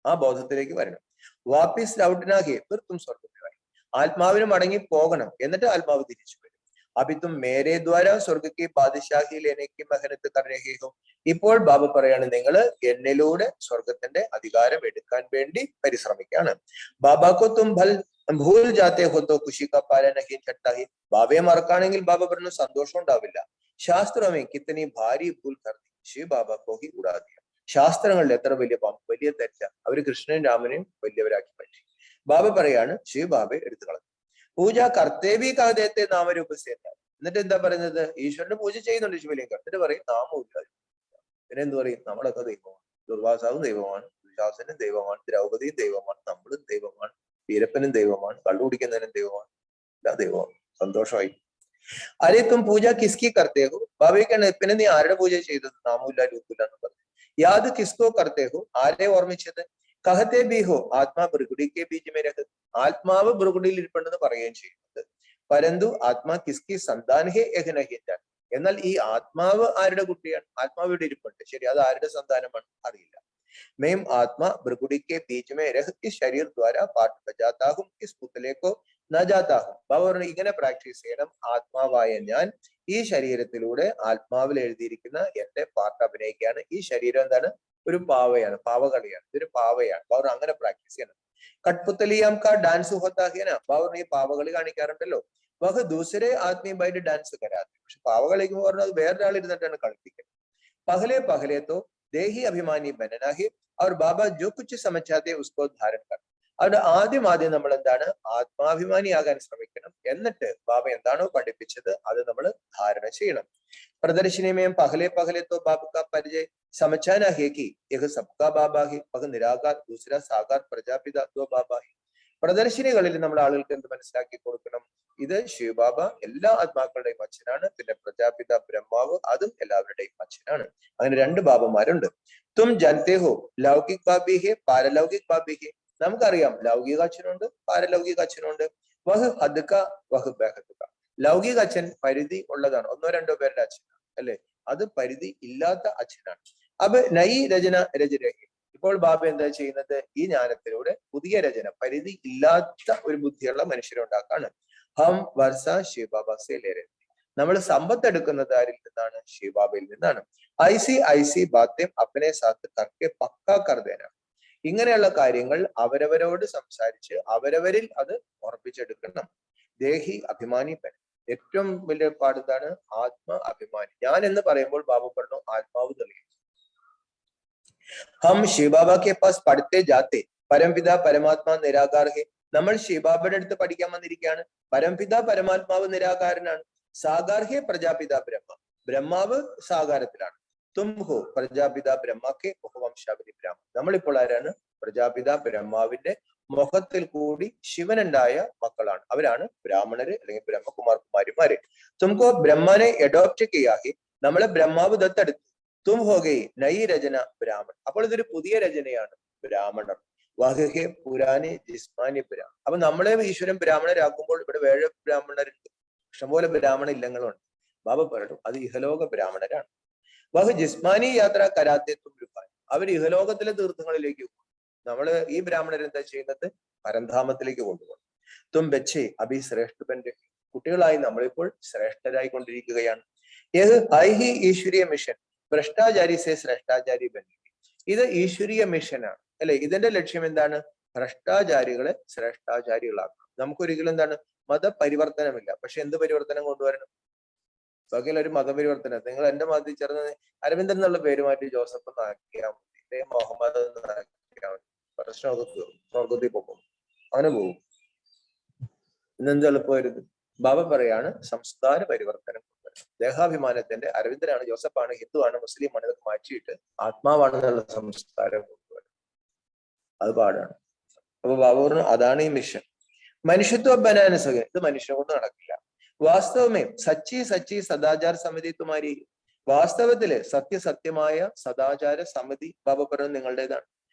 ആ ബോധത്തിലേക്ക് വരണം. വാപ്പിസ് ലൗട്ടനാകെ തും സ്വർഗത്തിലായി. ആത്മാവിന് മടങ്ങി പോകണം, എന്നിട്ട് ആത്മാവ് തിരിച്ചു വരും. അഭിത്തും മേരെ ദ്വാര സ്വർഗക്ക് ബാദശാഹിയിൽ എനിക്ക് മെഹനത്ത് കർഹോ. ഇപ്പോൾ ബാബ പറയാണ് നിങ്ങൾ എന്നിലൂടെ സ്വർഗത്തിന്റെ അധികാരം എടുക്കാൻ വേണ്ടി പരിശ്രമിക്കാണ്. ബാബാക്കോ തും ഭൂൽ ജാത്തെ ഹോ തോ ഖുശി കാ പാല നഹീ ചട്താ ഹി. ബാബയെ മറക്കാണെങ്കിൽ ബാബ പറഞ്ഞു സന്തോഷം ഉണ്ടാവില്ല. ശാസ്ത്രമേ കിത്തനി ഭാരി ഭൂൽ കർത്തി ശിവ ബാബ കോ ഹി ഉടാ ദിയ. ശാസ്ത്രങ്ങളിൽ എത്ര വലിയ തെറ്റ, അവര് കൃഷ്ണനും രാമനെയും വലിയവരാക്കി പറ്റി. ബാബ പറയാണ് ശിവ ബാബയെ എടുത്തു കളഞ്ഞു. പൂജ കർത്തേവി കാതേത്തെ നാമരൂപസേന. എന്നിട്ട് എന്താ പറയുന്നത്? ഈശ്വരന്റെ പൂജ ചെയ്യുന്നുണ്ട് ശിവലിംഗം. എന്നിട്ട് പറയും നാമമില്ല. പിന്നെ എന്ത് പറയും? നമ്മളൊക്കെ ദൈവമാണ്. ദുർവാസാവും ദൈവമാണ്, ദുശാസനും ദൈവമാണ്, ദ്രൗപദിയും ദൈവമാണ്, നമ്മളും ദൈവമാണ്, വീരപ്പനും ദൈവമാണ്, കള്ളുകുടിക്കുന്നതിനും ദൈവമാണ്, എല്ലാ ദൈവമാണ്. സന്തോഷമായി. അരെ തും പൂജ കിസ്കി കർത്തേ ഹോ. ബാബയ്ക്കാണ് പിന്നെ നീ ആരുടെ പൂജ ചെയ്തത്? നാമമില്ല രൂപമില്ല എന്ന് പറഞ്ഞു. യാദ് കിസ്കോ കർത്തേ ഹോ. ആരെ ഓർമ്മിച്ചത്? കഹത്തെ ബി ഹോ ആത്മാ ഭൃഗുടിക്കെ ബീജ് മേ രഹത്. ആത്മാവ് ഭൃഗുടിയിൽ ഇരിപ്പുണ്ടെന്ന് പറയുകയും ചെയ്യുന്നത്. പരന്തു ആത്മാ കിസ്കി സന്താൻ ഹേ യഹ് നഹീ ജാൻ. എന്നാൽ ഈ ആത്മാവ് ആരുടെ കുട്ടിയാണ്? ആത്മാവ് ഇവിടെ ഇരിപ്പുണ്ട്, ശരി, അത് ആരുടെ സന്താനമാണ്? അറിയില്ല. മേം ആത്മാ ഭൃഗുടിക്കെ ബീജ് മേ രഹ് ഇസ് ശരീർ ദ്വാര പാട്ട് ബജാതാ ഹും ഇസ് പുതലേക്കോ ന ജാതാ ഹും. ബാബ പറഞ്ഞു ഇങ്ങനെ പ്രാക്ടീസ് ചെയ്യണം. ആത്മാവായ ഞാൻ ഈ ശരീരത്തിലൂടെ ആത്മാവിൽ എഴുതിയിരിക്കുന്ന എന്റെ പാർട്ട് അഭിനയിക്കുകയാണ്. ഈ ശരീരം എന്താണ്? ഒരു പാവയാണ്, പാവകളിയാണ്, ഇതൊരു പാവയാണ്. ബാബ അങ്ങനെ പ്രാക്ടീസ് ചെയ്യണം. കട്ട്പുത്തലിയാം കാ ഡാൻസ് ഹോത്താഹിയന. ബാബ ഈ പാവകളി കാണിക്കാറുണ്ടല്ലോ. വഹ് ദൂസരെ ആത്മീയമായിട്ട് ഡാൻസ് കരാതെ. പക്ഷെ പാവകളിക്ക് പറഞ്ഞാൽ അത് വേറൊരാൾ ഇരുന്നിട്ടാണ് കളിപ്പിക്കുന്നത്. പഹലെ പഹലെ തോ देही अभिमानी बनना है और बाबा जो कुछ समझ चाहते उसको धारण कर. അത് ആദ്യം നമ്മൾ എന്താണ് ആത്മാഭിമാനിയാകാൻ ശ്രമിക്കണം. എന്നിട്ട് ബാബ എന്താണോ പഠിപ്പിച്ചത് അത് നമ്മൾ ധാരണ ചെയ്യണം. प्रदर्शनी में पहले पहले तो बाबा का परिचय समझाना है कि यह सबका बाबा है, वह निराकार, दूसरा साकार प्रजापिता, दो बाबा है. പ്രദർശനികളിൽ നമ്മൾ ആളുകൾക്ക് എന്ത് മനസ്സിലാക്കി കൊടുക്കണം? ഇത് ശിവബാബ എല്ലാ ആത്മാക്കളുടെയും അച്ഛനാണ്, പിന്നെ പ്രജാപിത ബ്രഹ്മാവ് അതും എല്ലാവരുടെയും അച്ഛനാണ്. അങ്ങനെ രണ്ട് ബാബമാരുണ്ട്. തും ജാനത്തെ ഹോ ലൗകിക് ബാബി ഹെ പാരലൗകിക് ബാബി ഹെ. നമുക്കറിയാം ലൗകിക അച്ഛനുണ്ട്, പാരലൗകിക അച്ഛനുണ്ട്. വഹ് ഹദ്ക വഹ് ബഹദ്ക. ലൗകിക അച്ഛൻ പരിധി ഉള്ളതാണ്, ഒന്നോ രണ്ടോ പേരുടെ അച്ഛനാണ് അല്ലെ, അത് പരിധി ഇല്ലാത്ത അച്ഛനാണ്. അപ്പൊ നൈ രചന രചനഹി. ഇപ്പോൾ ബാബ എന്താ ചെയ്യുന്നത്? ഈ ജ്ഞാനത്തിലൂടെ പുതിയ രചന, പരിധി ഇല്ലാത്ത ഒരു ബുദ്ധിയുള്ള മനുഷ്യരെ ഉണ്ടാക്കാണ്. ഹം വർഷ ശിവബാബ സെ ലേരെ. നമ്മൾ സമ്പത്ത് എടുക്കുന്നത് ആരിൽ നിന്നാണ്? ശിവബാബയിൽ നിന്നാണ്. ഐസി ഐസി ബാത്യം അപ്പനെ സാത്ത് കർക്കെ പക്കാ കർദേന. ഇങ്ങനെയുള്ള കാര്യങ്ങൾ അവരവരോട് സംസാരിച്ച് അവരവരിൽ അത് ഉറപ്പിച്ചെടുക്കണം. ദേഹി അഭിമാനി പൻ. ഏറ്റവും വലിയ പാടുതാണ് ആത്മ അഭിമാനി. ഞാൻ എന്ന് പറയുമ്പോൾ ബാബ പറഞ്ഞു ആത്മാവ് തെളിയും. ഹം ശിവബാബ കെ പാസ് പഠിത്തേ ജാത്തെ പരംപിത പരമാത്മാ നിരാകാർ ഹെ. നമ്മൾ ശിവബാബയുടെ അടുത്ത് പഠിക്കാൻ വന്നിരിക്കുകയാണ്. പരംപിത പരമാത്മാവ് നിരാകാരനാണ്. സാകാർ ഹെ പ്രജാപിത ബ്രഹ്മ. ബ്രഹ്മാവ് സാകാരത്തിലാണ്. തും ഹോ പ്രജാപിത ബ്രഹ്മക്കെ ബഹുവംശാവലി ബ്രഹ്മ. നമ്മളിപ്പോൾ ആരാണ്? പ്രജാപിത ബ്രഹ്മാവിന്റെ മുഖത്തിൽ കൂടി ശിവനുണ്ടായ മക്കളാണ്. അവരാണ് ബ്രാഹ്മണര് അല്ലെങ്കിൽ ബ്രഹ്മകുമാർകുമാരിമാര്. തുംകോ ബ്രഹ്മനെ അഡോപ്റ്റ് ചെയ്യാഹി. നമ്മളെ ബ്രഹ്മാവ് ദത്തെടുത്തു. തും ഹോഗൈ നൈ രചന ബ്രാഹ്മൺ. അപ്പോൾ ഇതൊരു പുതിയ രചനയാണ്, ബ്രാഹ്മണർ. വഹെ പുരാനി ജിസ്മാനി ബ്രാഹ്മൺ. അപ്പൊ നമ്മളെ ഈശ്വരൻ ബ്രാഹ്മണരാക്കുമ്പോൾ ഇവിടെ വേഴ ബ്രാഹ്മണരുണ്ട്, ഇഷ്ടംപോലെ ബ്രാഹ്മണ ഇല്ലങ്ങളുണ്ട്. ബാബ പറഞ്ഞു അത് ഇഹലോക ബ്രാഹ്മണരാണ്. വഹ് ജിസ്മാനി യാത്ര കരാത്തെ തും രുഹാൻ. അവർ ഇഹലോകത്തിലെ തീർത്ഥങ്ങളിലേക്ക് പോകും. നമ്മള് ഈ ബ്രാഹ്മണർ എന്താ ചെയ്യുന്നത്? പരന്ധാമത്തിലേക്ക് കൊണ്ടുപോകും. തും ബച്ചേ അഭി ശ്രേഷ്ഠന്റെ. കുട്ടികളായി നമ്മളിപ്പോൾ ശ്രേഷ്ഠരായി കൊണ്ടിരിക്കുകയാണ്. ഏത് ഐഹി ഈശ്വരീയ മിഷൻ ഭ്രഷ്ടാചാരി സെ ശ്രേഷ്ഠാചാരി ബന്നി. ഇത് ഈശ്വരീയ മിഷനാണ് അല്ലെ. ഇതിന്റെ ലക്ഷ്യം എന്താണ്? ഭ്രഷ്ടാചാരികളെ ശ്രേഷ്ഠാചാരികളാക്കണം. നമുക്കൊരിക്കലും എന്താണ് മതപരിവർത്തനമില്ല. പക്ഷെ എന്ത് പരിവർത്തനം കൊണ്ടുവരണം? ബാക്കിയുള്ള ഒരു മതപരിവർത്തനം. നിങ്ങൾ എന്റെ മതത്തിൽ ചേർന്ന് അരവിന്ദൻ എന്നുള്ള പേര് മാറ്റി ജോസഫ് എന്നാക്കിയാൽ മതി, മുഹമ്മദ് എന്നാക്കിയാൽ മതി, പ്രശ്നമൊക്കെ സ്വർഗത്തിൽ പോകും, അങ്ങനെ പോകും. ഇന്നെന്ത് എളുപ്പമായിരുന്നു? ബാബ പറയാണ് സംസ്കാര പരിവർത്തനം കൊണ്ടുവരണം. ദേഹാഭിമാനത്തിന്റെ അരവിന്ദനാണ്, ജോസഫാണ്, ഹിന്ദുവാണ്, മുസ്ലിമാണ്, ഇതൊക്കെ മാറ്റിയിട്ട് ആത്മാവാണെന്നുള്ള സംസ്കാരം കൊണ്ടുവരണം. അത് പാടാണ്. അപ്പൊ ബാബ പറഞ്ഞു അതാണ് ഈ മിഷൻ. മനുഷ്യത്വ ബനാന സഖ. ഇത് മനുഷ്യനെ കൊണ്ട് നടക്കില്ല. വാസ്തവമേ സച്ചി സച്ചി സദാചാര സമിതി തുമാരി. വാസ്തവത്തില് സത്യസത്യമായ സദാചാര സമിതി ബാബ പറഞ്ഞു നിങ്ങളുടേതാണ്.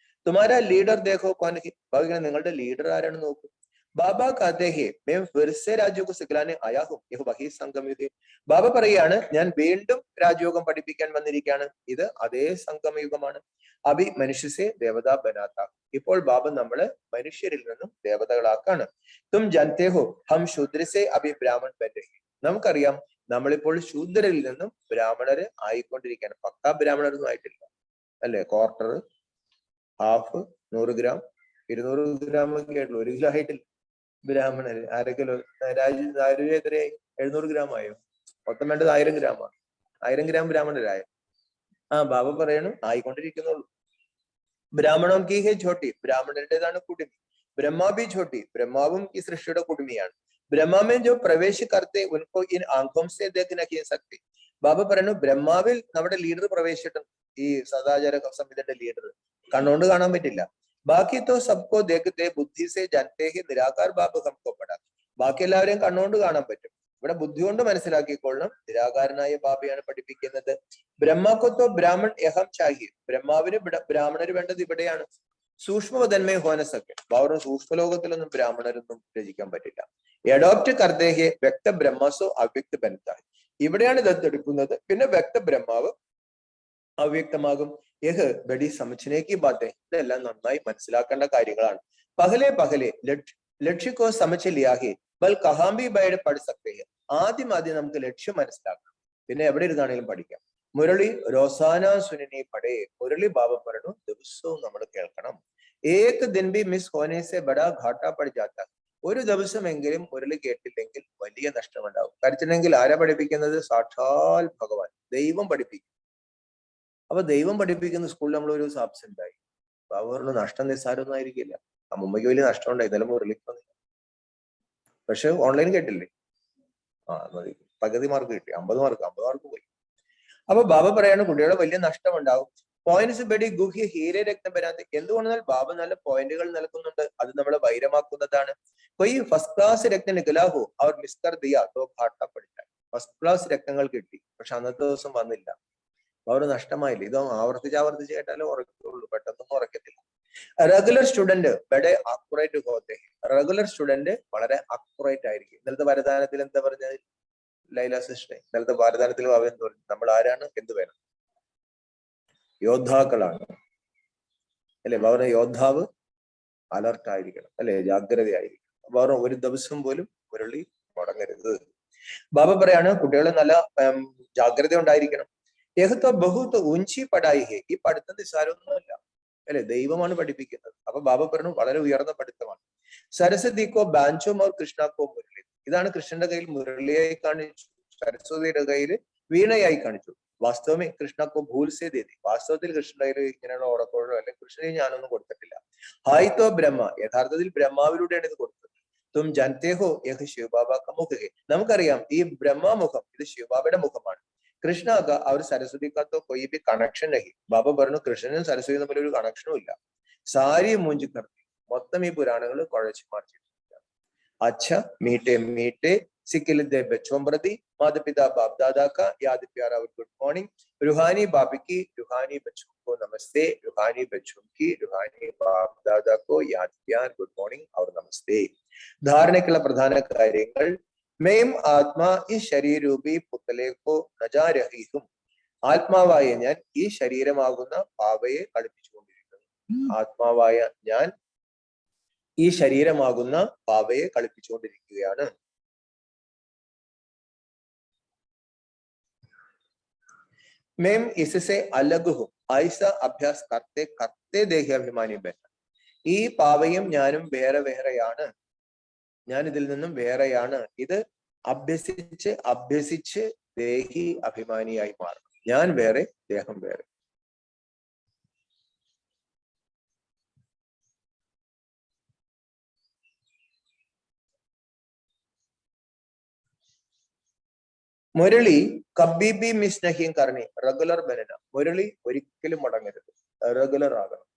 തുമാര ലീഡർ ദേഖോ കോനഹി. ബാബ നിങ്ങളുടെ ലീഡർ ആരാണ് നോക്കൂ. ബാബ കഥഹെ മേം ഫിർസെ രാജയോഗ സിഖലാനെ ആയാഹും യഹ് വഹി സംഗമയുഗേ. ബാബ പറയാണ് ഞാൻ വീണ്ടും രാജയോഗം പഠിപ്പിക്കാൻ വന്നിരിക്കുകയാണ്. ഇത് അതേ സംഗമയുഗമാണ്. അഭി മനുഷ്യസെ ദേവതാ ബനാത്ത. ഇപ്പോൾ ബാബ നമ്മള് മനുഷ്യരിൽ നിന്നും ദേവതകളാക്കാണ്. തും ജാനത്തെ ഹോ ഹം ശൂദ്രസെ അഭി ബ്രാഹ്മൺ ബൻ രഹി. നമുക്കറിയാം നമ്മളിപ്പോൾ ശൂദ്രരിൽ നിന്നും ബ്രാഹ്മണര് ആയിക്കൊണ്ടിരിക്കുകയാണ്. പക്കാ ബ്രാഹ്മണരൊന്നും ആയിട്ടില്ല അല്ലെ. ക്വാർട്ടർ, ഹാഫ്, 100 ഗ്രാം, 200 ഗ്രാം ഒക്കെ ആയിട്ടുള്ളൂ, 1 കിലോ ആയിട്ടില്ല. ബ്രാഹ്മണര് അര കിലോ. രാജു എത്രയായി? 700 ഗ്രാം ആയോ? മൊത്തം വേണ്ടത് 1000 ഗ്രാമാണ്. 1000 ഗ്രാം ബ്രാഹ്മണരായ. ബാബ പറയണം ആയിക്കൊണ്ടിരിക്കുന്നുള്ളൂ. ബ്രാഹ്മണം കി ഹെ ഛോട്ടി. ബ്രാഹ്മണരുടേതാണ് കുടുമി. ബ്രഹ്മാബി ഛോട്ടി. ബ്രഹ്മാവും ഈ സൃഷ്ടിയുടെ കുടുമിയാണ്. ബ്രഹ്മാമേ ജോ പ്രവേശ് കർത്തെ ഉൻകോ ഇൻ ആംഖോം സെ ദേഖ് നഹി സക്തി. ബാബ പറയുന്നു ബ്രഹ്മാവിൽ നമ്മുടെ ലീഡർ പ്രവേശിച്ചിട്ടുണ്ട്. ഈ സദാചാര സംഹിതയുടെ ലീഡർ കണ്ണുകൊണ്ട് കാണാൻ പറ്റില്ല. ബാക്കി തോ സബ്കോ ദേഖത്തെ ബുദ്ധി സെ ജാനത്തെ ഹി നിരാകാർ ബാബ ഹംകോ പടാ. ബാക്കി എല്ലാവരെയും കണ്ണുകൊണ്ട് കാണാൻ പറ്റും, ഇവിടെ ബുദ്ധി കൊണ്ട് മനസ്സിലാക്കിക്കൊള്ളണം. നിരാകാരനായ ബാബയാണ് പഠിപ്പിക്കുന്നത്. ബ്രഹ്മക്കൊത്തോ ബ്രാഹ്മൺ യഹം ചാഹി. ബ്രഹ്മാവിന് ബ്രാഹ്മണര് വേണ്ടത് ഇവിടെയാണ്. സൂക്ഷ്മവതന്മേ ഹോനസൊക്കെ. ബാബറിന് സൂക്ഷ്മലോകത്തിലൊന്നും ബ്രാഹ്മണരൊന്നും രചിക്കാൻ പറ്റില്ല. എഡോപ്റ്റ് കർദേഹെ വ്യക്ത ബ്രഹ്മസോ അവ്യക്ത ബനത്തായി. ഇവിടെയാണ് ദത്തെടുക്കുന്നത്. പിന്നെ വ്യക്ത ബ്രഹ്മാവ് അവ്യക്തമാകും. യഹ് ബഡി സമझने ബാത്തെ. ഇതെല്ലാം നന്നായി മനസ്സിലാക്കേണ്ട കാര്യങ്ങളാണ്. പഹലെ പഹലെ ലക്ഷ്യക്കോ സമझ लिया है ബൽ കഹാം ഭി ബൈഠ് പഠ് സക്തേ ഹൈ. ആദ്യം നമുക്ക് ലക്ഷ്യം മനസ്സിലാക്കണം, പിന്നെ എവിടെ ഇരുന്നാണെങ്കിലും പഠിക്കാം. മുരളി റോസാന സുനനി പടേ. മുരളി ബാബ പറഞ്ഞു ദിവസവും നമ്മൾ കേൾക്കണം. ഏക് ദിൻ ഭി മിസ് ഹോനെ സെ ബഡാ ഘാട്ടാ പട് ജാത്ത. ഒരു ദിവസമെങ്കിലും മുരളി കേട്ടില്ലെങ്കിൽ വലിയ നഷ്ടമുണ്ടാവും. കരച്ചില്ലെങ്കിൽ ആരാ പഠിപ്പിക്കുന്നത്? സാക്ഷാൽ ഭഗവാൻ, ദൈവം പഠിപ്പിക്കും. അപ്പൊ ദൈവം പഠിപ്പിക്കുന്ന സ്കൂളിൽ നമ്മൾ ഒരു ദിവസം ആബ്സെന്റ് ആയി. ബാബ പറഞ്ഞു നഷ്ടം നിസ്സാരമൊന്നും ആയിരിക്കില്ല. അമ്മൂമ്മയ്ക്ക് വലിയ നഷ്ടം ഉണ്ടായി, ഇന്നലെ മുരളിക്ക് വന്നില്ല. പക്ഷെ ഓൺലൈൻ കേട്ടില്ലേ, മതി, പകുതി മാർക്ക് കിട്ടി, 50 മാർക്ക് പോയി. അപ്പൊ ബാബ പറയാണ് കുട്ടികളുടെ വലിയ നഷ്ടം ഉണ്ടാവും. പോയിന്റ്സ് ബെഡി ഗുഹ്യ ഹീരെ രക്തം വരാതെ. എന്തുകൊണ്ടെന്നാൽ ബാബ നല്ല പോയിന്റുകൾ നൽകുന്നുണ്ട്, അത് നമ്മളെ വൈരമാക്കുന്നതാണ്. കൊയ് ഫസ്റ്റ് ക്ലാസ് രക്തം നികലാഹു അവർ മിസ്കർ ദിയ തോ ഭാട്ട പഠിച്ച. ഫസ്റ്റ് ക്ലാസ് രക്തങ്ങൾ കിട്ടി, പക്ഷെ അന്നത്തെ ദിവസം വന്നില്ല, അവർ നഷ്ടമായില്ല. ഇത് ആവർത്തിച്ച് കേട്ടാലേ ഉറക്കുള്ളൂ, പെട്ടെന്നൊന്നും ഉറക്കത്തില്ല. റെഗുലർ സ്റ്റുഡന്റ് ബഡെ അക്യുറേറ്റ് ഹോത്തെ. റെഗുലർ സ്റ്റുഡന്റ് വളരെ അക്യുറേറ്റ് ആയിരിക്കും. ഇന്നലത്തെ വരദാനത്തിൽ എന്താ പറഞ്ഞത് ലൈല സിസ്റ്ററെ? ഇന്നലത്തെ വരദാനത്തിൽ അവൻ പറഞ്ഞു നമ്മൾ ആരാണ്, എന്ത് വേണം, യോദ്ധാക്കളാണ് അല്ലെ. അവരുടെ യോദ്ധാവ് അലർട്ട് ആയിരിക്കണം അല്ലെ, ജാഗ്രതയായിരിക്കണം. വേറെ ഒരു ദിവസം പോലും മുരളി മുടങ്ങരുത്. ബാബ പറയാണ് കുട്ടികൾ നല്ല ജാഗ്രത ഉണ്ടായിരിക്കണം. ഏഹത്തോ ബഹുത്ത് ഊഞ്ചി പടായി ഹേ. ഈ പഠിത്തം നിസ്സാരമൊന്നുമല്ല അല്ലെ, ദൈവമാണ് പഠിപ്പിക്കുന്നത്. അപ്പൊ ബാബ പറഞ്ഞു വളരെ ഉയർന്ന പഠിത്തമാണ്. സരസ്വതിക്കോ ബാഞ്ചോം ഓർ കൃഷ്ണക്കോ മുരളി. ഇതാണ് കൃഷ്ണന്റെ കയ്യിൽ മുരളിയായി കാണിച്ചു, സരസ്വതിയുടെ കയ്യിൽ വീണയായി കാണിച്ചു. വാസ്തവമേ കൃഷ്ണക്കോ ഭൂൽ സേ ദേതി. വാസ്തവത്തിൽ കൃഷ്ണന്റെ കയ്യിൽ ഇങ്ങനെയുള്ള ഓടക്കോഴോ അല്ലെങ്കിൽ കൃഷ്ണനെ ഞാനൊന്നും കൊടുത്തിട്ടില്ല. ഹായ്തോ ബ്രഹ്മ. യഥാർത്ഥത്തിൽ ബ്രഹ്മാവിലൂടെയാണ് ഇത് കൊടുത്തത്. തും ജാൻതേ ഹോ യഹ് ശിവബാബ കാ മുഖ ഹേ. നമുക്കറിയാം ഈ ബ്രഹ്മമുഖം ഇത് ശിവബാബയുടെ മുഖമാണ്. കൃഷ്ണ അവർ സരസ്വതിക്കകത്തോ കൊയ് ബി കണക്ഷൻ രഹി. ബാബ പറഞ്ഞു കൃഷ്ണനും സരസ്വതി തമ്മിൽ ഒരു കണക്ഷനും ഇല്ല. സാരി മൂഞ്ചി കറത്തി. മൊത്തം ഈ പുരാണങ്ങൾ കുഴച്ചു മാറ്റിയിട്ടുണ്ട്. അച്ഛ മീട്ടെ മീട്ടെ സിക്കിലിന്റെ ബച്ചോം പ്രതി മാതാപിതാ ബാപ് ദാദാ का याद प्यारा और गुड मॉर्निंग. रूहानी बाबी की रूहानी बच्चों को नमस्ते. रूहानी बच्चों की रूहानी बाप दादा को याद प्यार गुड मॉर्निंग और नमस्ते. ധാരണയ്ക്കുള്ള പ്രധാന കാര്യങ്ങൾ. മേം ആത്മാ ഈ ശരീരൂപി പുത്തലെ കോ നജാ രഹീഹും. ആത്മാവായ ഞാൻ ഈ ശരീരമാകുന്ന പാവയെ കളിപ്പിച്ചുകൊണ്ടിരിക്കുന്നു. ആത്മാവായ ഞാൻ ഈ ശരീരമാകുന്ന പാവയെ കളിപ്പിച്ചുകൊണ്ടിരിക്കുകയാണ്. മേം ഇസസെ അലഗ് ഹും. ഐസ അഭ്യാസ് കർത്തെ കർത്തെ ദേഹാഭിമാനി ബൻ. ഈ പാവയും ഞാനും വേറെ വേറെയാണ്, ഞാൻ ഇതിൽ നിന്നും വേറെയാണ്. ഇത് അഭ്യസിച്ച് അഭ്യസിച്ച് ദേഹി അഭിമാനിയായി മാറും. ഞാൻ വേറെ, ദേഹം വേറെ. മുരളി കബി ബി മിസ് നഹീം കർണി റെഗുലർ ബനന. മുരളി ഒരിക്കലും മുടങ്ങരുത്, റെഗുലർ ആകണം.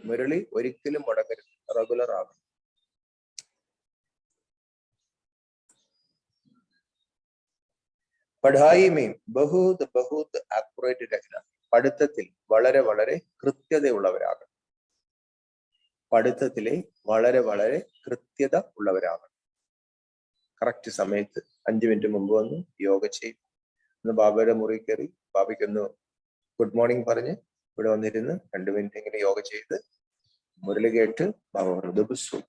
മുരളി ഒരിക്കലും മുടങ്ങരുത്, റെഗുലർ ആകണം. പഠായി മീൻ ബഹുത് ബഹുത് ആക്യുറേറ്റ് രഹന. പഠിത്തത്തിൽ വളരെ വളരെ കൃത്യതയുള്ളവരാകണം. പഠിത്തത്തിലെ വളരെ വളരെ കൃത്യത ഉള്ളവരാകണം. കറക്റ്റ് സമയത്ത് 5 മിനിറ്റ് മുമ്പ് വന്ന് യോഗ ചെയ്യും. ഒന്ന് ബാബയുടെ മുറി കയറി ബാബയ്ക്കൊന്ന് ഗുഡ് മോർണിംഗ് പറഞ്ഞ് ഇവിടെ വന്നിരുന്ന് 2 മിനിറ്റ് ഇങ്ങനെ യോഗ ചെയ്ത് മുരളി കേട്ട് ബാബ ദിവസവും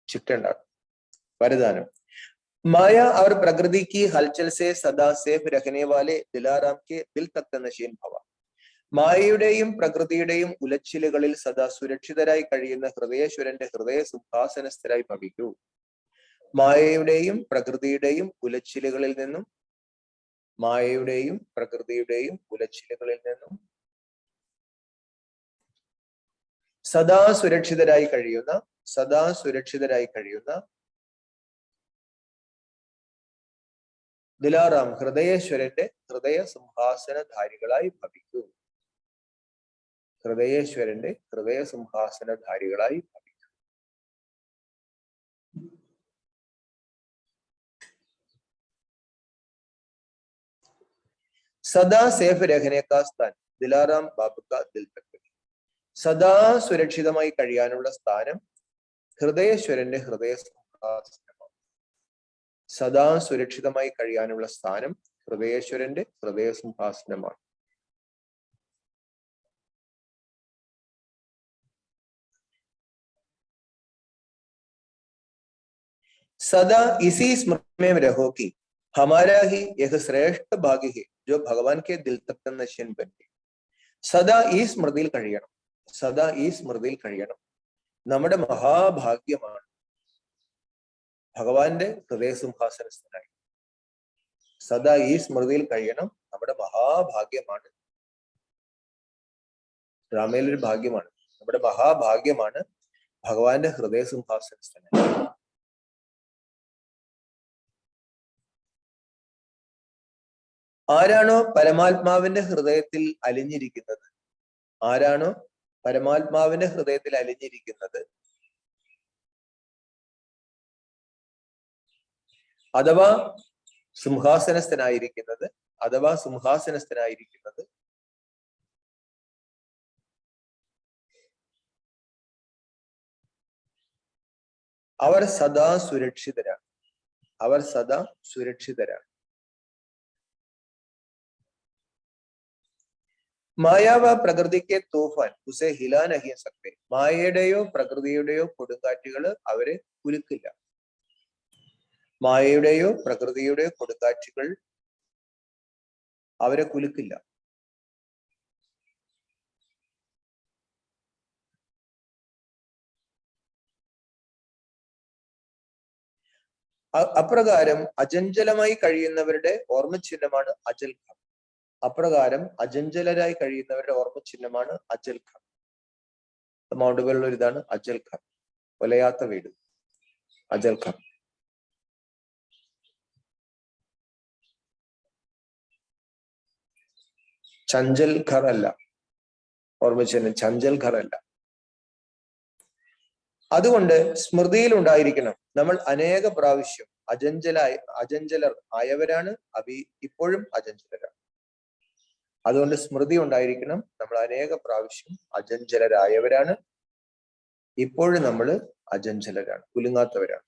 ചിട്ടുണ്ടാക്കും. വരദാനം. माया और प्रकृति की हलचल से सदा सेफ रखने वाले दिलाराम के दिल तक नशीन भव. മായയുടെയും പ്രകൃതിയുടെയും ഉലച്ചിലുകളിൽ സദാ സുരക്ഷിതരായി കഴിയുന്ന ഹൃദയേശ്വരന്റെ ഹൃദയ സിംഹാസനസ്ഥരായി ഭവിക്കൂ. മായയുടെയും പ്രകൃതിയുടെയും ഉലച്ചിലുകളിൽ നിന്നും സദാ സുരക്ഷിതരായി കഴിയുന്ന ദിലാറാം ഹൃദയേശ്വരന്റെ ഹൃദയ സിംഹാസനധാരികളായി ഭവിക്കൂ. ഹൃദയേശ്വരന്റെ ഹൃദയ സിംഹാസനധാരികളായി ഭവിക്കൂ. സദാ സേഫ് രഹനെ കാ സ്ഥാൻ ദിലാറാം ബാബു കാ ദിൽ തക്. സദാ സുരക്ഷിതമായി കഴിയാനുള്ള സ്ഥാനം ഹൃദയേശ്വരന്റെ ഹൃദയ സിംഹാസനം. സദാ സുരക്ഷിതമായി കഴിയാനുള്ള സ്ഥാനം ഹൃദയേശ്വരന്റെ ഹൃദയ സിംഹാസനമാണ്. सदा इसी स्मृति में रहो कि हमारा ही यह श्रेष्ठ भाग्य है जो भगवान के दिल तक नश्यन बने. സദാ ഈ സ്മൃതിയിൽ കഴിയണം. നമ്മുടെ മഹാഭാഗ്യമാണ് ഭഗവാന്റെ ഹൃദയ സിംഹാസനസ്ഥനായി. സദാ ഈ സ്മൃതിയിൽ കഴിയണം, നമ്മുടെ മഹാഭാഗ്യമാണ് ഡ്രാമയിൽ ഒരു ഭാഗ്യമാണ്, നമ്മുടെ മഹാഭാഗ്യമാണ് ഭഗവാന്റെ ഹൃദയ സിംഹാസനസ്ഥനെ. ആരാണോ പരമാത്മാവിന്റെ ഹൃദയത്തിൽ അലിഞ്ഞിരിക്കുന്നത്, ആരാണോ പരമാത്മാവിന്റെ ഹൃദയത്തിൽ അലിഞ്ഞിരിക്കുന്നത്, അഥവാ സിംഹാസനസ്ഥനായിരിക്കുന്നത്, അവർ സദാ സുരക്ഷിതരാണ്. മായാവ പ്രകൃതിക്ക് തൂഫാൻ ഉസെ ഹിലാ നഹി സക്തേ. മായയുടെയോ പ്രകൃതിയുടെയോ കൊടുങ്കാറ്റുകൾ അവരെ കുലുക്കില്ല. മായയുടെയോ പ്രകൃതിയുടെയോ കൊടുങ്കാറ്റുകൾ അവരെ കുലുക്കില്ല. അപ്രകാരം അചഞ്ചലമായി കഴിയുന്നവരുടെ ഓർമ്മചിഹ്നമാണ് അജൽ ഖം. അചഞ്ചലരായി കഴിയുന്നവരുടെ ഓർമ്മചിഹ്നമാണ് അജൽ ഖം. മൗണ്ടുകളിലുള്ള ഒരു ഇതാണ് അജൽ ഖം, ഒലയാത്ത വീട്, അജൽ ഖം. ചഞ്ചൽ ഘർ അല്ല, ഓർമ്മചിഹ്നം ചഞ്ചൽ ഘർ അല്ല. അതുകൊണ്ട് സ്മൃതിയിൽ ഉണ്ടായിരിക്കണം, നമ്മൾ അനേക പ്രാവശ്യം അചഞ്ചലർ ആയവരാണ്, ഇപ്പോഴും അചഞ്ചലരാണ്. അതുകൊണ്ട് സ്മൃതി ഉണ്ടായിരിക്കണം, നമ്മൾ അനേക പ്രാവശ്യം അചഞ്ചലരായവരാണ്, ഇപ്പോഴും നമ്മൾ അചഞ്ചലരാണ്, കുലുങ്ങാത്തവരാണ്.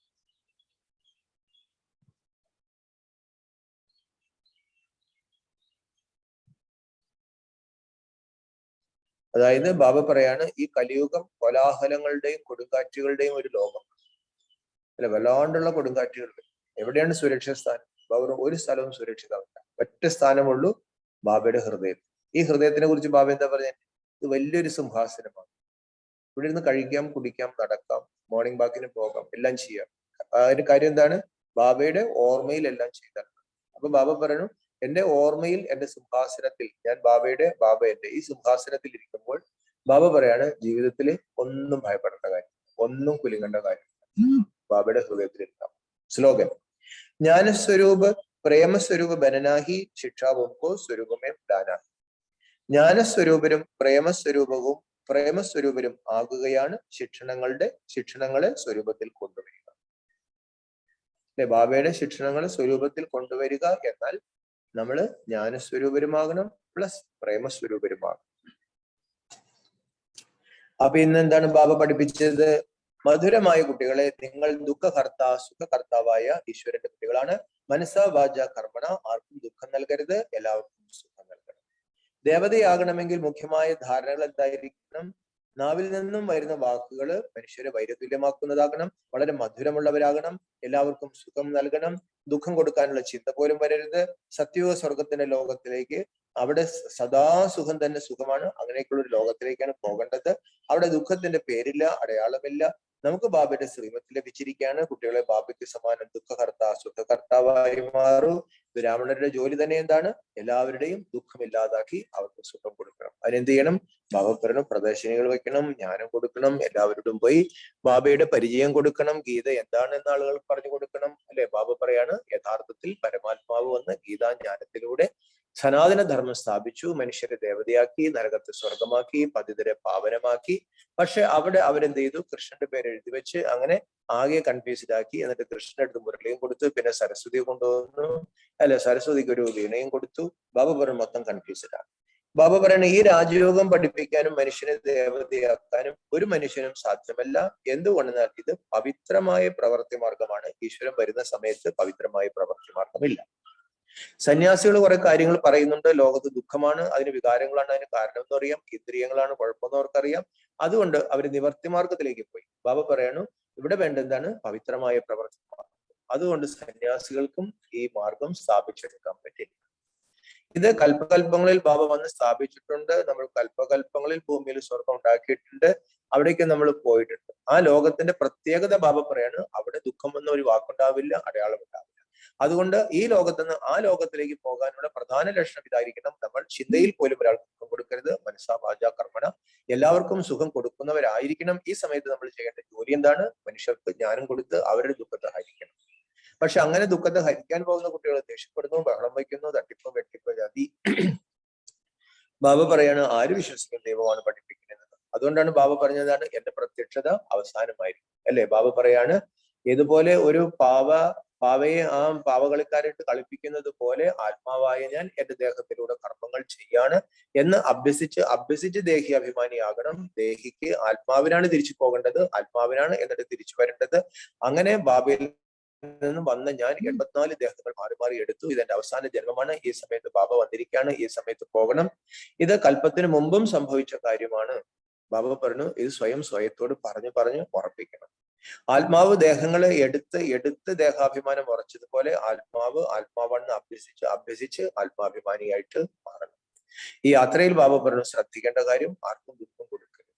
അതായത് ബാബ പറയാണ്, ഈ കലിയുഗം കോലാഹലങ്ങളുടെയും കൊടുങ്കാറ്റുകളുടെയും ഒരു ലോകം അല്ല, വല്ലാണ്ടുള്ള കൊടുങ്കാറ്റുകൾ. എവിടെയാണ് സുരക്ഷിത സ്ഥാനം? ബാബ ഒരു സ്ഥലവും സുരക്ഷിതമല്ല, ഒറ്റ സ്ഥാനമുള്ളൂ, ബാബയുടെ ഹൃദയം. ഈ ഹൃദയത്തിനെ കുറിച്ച് ബാബ എന്താ പറഞ്ഞത്? ഇത് വലിയൊരു സിംഹാസനമാണ്. ഇവിടെ ഇരുന്ന് കഴിക്കാം, കുടിക്കാം, നടക്കാം, മോർണിംഗ് വാക്കിന് പോകാം, എല്ലാം ചെയ്യാം. അതിന്റെ കാര്യം എന്താണ്? ബാബയുടെ ഓർമ്മയിൽ എല്ലാം ചെയ്താണ്. അപ്പൊ ബാബ പറഞ്ഞു, എന്റെ ഓർമ്മയിൽ, എന്റെ സിംഹാസനത്തിൽ, ഞാൻ ബാബ എന്റെ ഈ സിംഹാസനത്തിൽ ഇരിക്കുമ്പോൾ ബാബ പറയാണ്, ജീവിതത്തിൽ ഒന്നും ഭയപ്പെടേണ്ട കാര്യം, ഒന്നും കുലുങ്ങേണ്ട കാര്യം, ബാബയുടെ ഹൃദയത്തിലിരിക്കാം. സ്ലോഗൻ: ജ്ഞാനസ്വരൂപ് പ്രേമസ്വരൂപ ബനനാഹി ശിക്ഷാവുംകോ സ്വരൂപമേ ദാനാഹി. ജ്ഞാനസ്വരൂപരും പ്രേമസ്വരൂപരും ആകുകയാണ് ശിക്ഷണങ്ങളെ സ്വരൂപത്തിൽ കൊണ്ടുവരിക. അല്ലെ, ബാബയുടെ ശിക്ഷണങ്ങളെ സ്വരൂപത്തിൽ കൊണ്ടുവരിക എന്നാൽ നമ്മൾ ജ്ഞാനസ്വരൂപരുമാകണം, പ്ലസ് പ്രേമസ്വരൂപരുമാകണം. അപ്പൊ ഇന്ന് എന്താണ് ബാബ പഠിപ്പിച്ചത്? മധുരമായ കുട്ടികളെ, നിങ്ങൾ ദുഃഖകർത്ത സുഖകർത്താവായ ഈശ്വരന്റെ കുട്ടികളാണ്. മനസ്സാ വാച കർമ്മണ ആർക്കും ദുഃഖം നൽകരുത്, എല്ലാവർക്കും സുഖം നൽകണം. ദേവതയാകണമെങ്കിൽ മുഖ്യമായ ധാരണകൾ എന്തായിരിക്കണം? നാവിൽ നിന്നും വരുന്ന വാക്കുകൾ മനുഷ്യരെ വൈരതുല്യമാക്കുന്നതാകണം, വളരെ മധുരമുള്ളവരാകണം, എല്ലാവർക്കും സുഖം നൽകണം, ദുഃഖം കൊടുക്കാനുള്ള ചിന്ത പോലും വരരുത്. സത്യയുഗ സ്വർഗത്തിന്റെ ലോകത്തിലേക്ക്, അവിടെ സദാ സുഖം തന്നെ സുഖമാണ്, അങ്ങനെയൊക്കെയുള്ള ഒരു ലോകത്തിലേക്കാണ് പോകേണ്ടത്. അവിടെ ദുഃഖത്തിന്റെ പേരില്ല, അടയാളമില്ല. നമുക്ക് ബാബയുടെ ശ്രീമത്ത് ലഭിച്ചിരിക്കുകയാണ്. കുട്ടികളെ ബാബയ്ക്ക് സമാനം ദുഃഖകർത്ത സുഖകർത്താവായി മാറൂ. ബ്രാഹ്മണരുടെ ജോലി തന്നെ എന്താണ്? എല്ലാവരുടെയും ദുഃഖമില്ലാതാക്കി അവർക്ക് സുഖം കൊടുക്കണം. അതിനെന്ത് ചെയ്യണം? ബാബ പറഞ്ഞു, പ്രദർശനികൾ വെക്കണം, ജ്ഞാനം കൊടുക്കണം, എല്ലാവരോടും പോയി ബാബയുടെ പരിചയം കൊടുക്കണം, ഗീത എന്താണെന്ന് ആളുകൾ പറഞ്ഞു കൊടുക്കണം. അല്ലെ, ബാബ പറയാണ്, യഥാർത്ഥത്തിൽ പരമാത്മാവ് വന്ന് ഗീതാജ്ഞാനത്തിലൂടെ സനാതന ധർമ്മം സ്ഥാപിച്ചു, മനുഷ്യരെ ദേവതയാക്കി, നരകത്തെ സ്വർഗമാക്കി, പതിതരെ പാവനമാക്കി. പക്ഷെ അവിടെ അവരെന്ത് ചെയ്തു? കൃഷ്ണന്റെ പേര് എഴുതി വെച്ച് അങ്ങനെ ആകെ കൺഫ്യൂസ്ഡ് ആക്കി. എന്നിട്ട് കൃഷ്ണന്റെ അടുത്ത് മുരളിയും കൊടുത്തു, പിന്നെ സരസ്വതിയെ കൊണ്ടുവന്നു, അല്ലെ, സരസ്വതിക്ക് ഒരു വീണയും കൊടുത്തു. ബാബ പറഞ്ഞു മൊത്തം കൺഫ്യൂസ്ഡ് ആണ്. ബാബ പറയണ, ഈ രാജയോഗം പഠിപ്പിക്കാനും മനുഷ്യനെ ദേവതയാക്കാനും ഒരു മനുഷ്യനും സാധ്യമല്ല. എന്തുകൊണ്ടെന്നാൽ ഇത് പവിത്രമായ പ്രവൃത്തി മാർഗമാണ്. ഈശ്വരൻ വരുന്ന സമയത്ത് പവിത്രമായ പ്രവൃത്തി മാർഗമില്ല. സന്യാസികൾ കുറെ കാര്യങ്ങൾ പറയുന്നുണ്ട്. ലോകത്ത് ദുഃഖമാണ്, അതിന് വികാരങ്ങളാണ് അതിന് കാരണം എന്ന് അറിയാം, ഇന്ദ്രിയങ്ങളാണ് കുഴപ്പമെന്ന് അവർക്കറിയാം. അതുകൊണ്ട് അവർ നിവർത്തി മാർഗത്തിലേക്ക് പോയി. ബാബ പറയണു, ഇവിടെ വേണ്ട എന്താണ്? പവിത്രമായ പ്രവൃത്തി മാർഗം. അതുകൊണ്ട് സന്യാസികൾക്കും ഈ മാർഗം സ്ഥാപിച്ചെടുക്കാൻ പറ്റില്ല. ഇത് കൽപ്പകൽപ്പങ്ങളിൽ ബാബ വന്ന് സ്ഥാപിച്ചിട്ടുണ്ട്. നമ്മൾ കൽപ്പകൽപ്പങ്ങളിൽ ഭൂമിയിൽ സ്വർഗം ഉണ്ടാക്കിയിട്ടുണ്ട്, അവിടേക്ക് നമ്മൾ പോയിട്ടുണ്ട്. ആ ലോകത്തിന്റെ പ്രത്യേകത ബാബ പറയാണ്, അവിടെ ദുഃഖം എന്ന ഒരു വാക്കുണ്ടാവില്ല, അടയാളം ഉണ്ടാവില്ല. അതുകൊണ്ട് ഈ ലോകത്ത് നിന്ന് ആ ലോകത്തിലേക്ക് പോകാനുള്ള പ്രധാന ലക്ഷണം ഇതായിരിക്കണം: നമ്മൾ ചിന്തയിൽ പോലും ഒരാൾക്ക് ദുഃഖം കൊടുക്കരുത്, മനസ്സാ വാച കർമ്മണ എല്ലാവർക്കും സുഖം കൊടുക്കുന്നവരായിരിക്കണം. ഈ സമയത്ത് നമ്മൾ ചെയ്യേണ്ട ജോലി എന്താണ്? മനുഷ്യർക്ക് ജ്ഞാനം കൊടുത്ത് അവരുടെ ദുഃഖത്തെ ഹരിക്കണം. പക്ഷെ അങ്ങനെ ദുഃഖത്തെ ഹരിക്കാൻ പോകുന്ന കുട്ടികൾ ദേഷ്യപ്പെടുന്നു, ബഹളം വയ്ക്കുന്നു, തട്ടിപ്പ് വെട്ടിപ്പ് ജാതി. ബാബ പറയാണ് ആര് വിശ്വസിക്കും ദൈവമാണ് പഠിപ്പിക്കുന്നത്. അതുകൊണ്ടാണ് ബാബ പറഞ്ഞതാണ് എന്റെ പ്രത്യക്ഷത അവസാനമായിരിക്കും അല്ലെ. ബാബ പറയാണ് ഇതുപോലെ ഒരു പാവയെ ആ പാവകളിക്കാരായിട്ട് കളിപ്പിക്കുന്നത് പോലെ ആത്മാവായ ഞാൻ എന്റെ ദേഹത്തിലൂടെ കർമ്മങ്ങൾ ചെയ്യാണ് എന്ന് അഭ്യസിച്ച് ദേഹി അഭിമാനിയാകണം. ദേഹിക്ക് ആത്മാവിനാണ് തിരിച്ചു പോകേണ്ടത്, ആത്മാവിനാണ് എന്നിട്ട് തിരിച്ചു വരേണ്ടത്. അങ്ങനെ ബാബയിൽ നിന്നും വന്ന ഞാൻ 84 ദേഹങ്ങൾ മാറി മാറി എടുത്തു. ഇതെന്റെ അവസാന ജന്മമാണ്. ഈ സമയത്ത് ബാബ വന്നിരിക്കുകയാണ്, ഈ സമയത്ത് പോകണം. ഇത് കൽപ്പത്തിന് മുമ്പും സംഭവിച്ച കാര്യമാണ്. ബാബ പറഞ്ഞു ഇത് സ്വയത്തോട് പറഞ്ഞു ഉറപ്പിക്കണം. ആത്മാവ് ദേഹങ്ങളെ എടുത്ത് ദേഹാഭിമാനം ഉറച്ചതുപോലെ ആത്മാവാണെന്ന് അഭ്യസിച്ച് ആത്മാഭിമാനിയായിട്ട് മാറണം. ഈ യാത്രയിൽ ബാബ പറഞ്ഞു ശ്രദ്ധിക്കേണ്ട കാര്യം ആർക്കും ദുഃഖം കൊടുക്കരുത്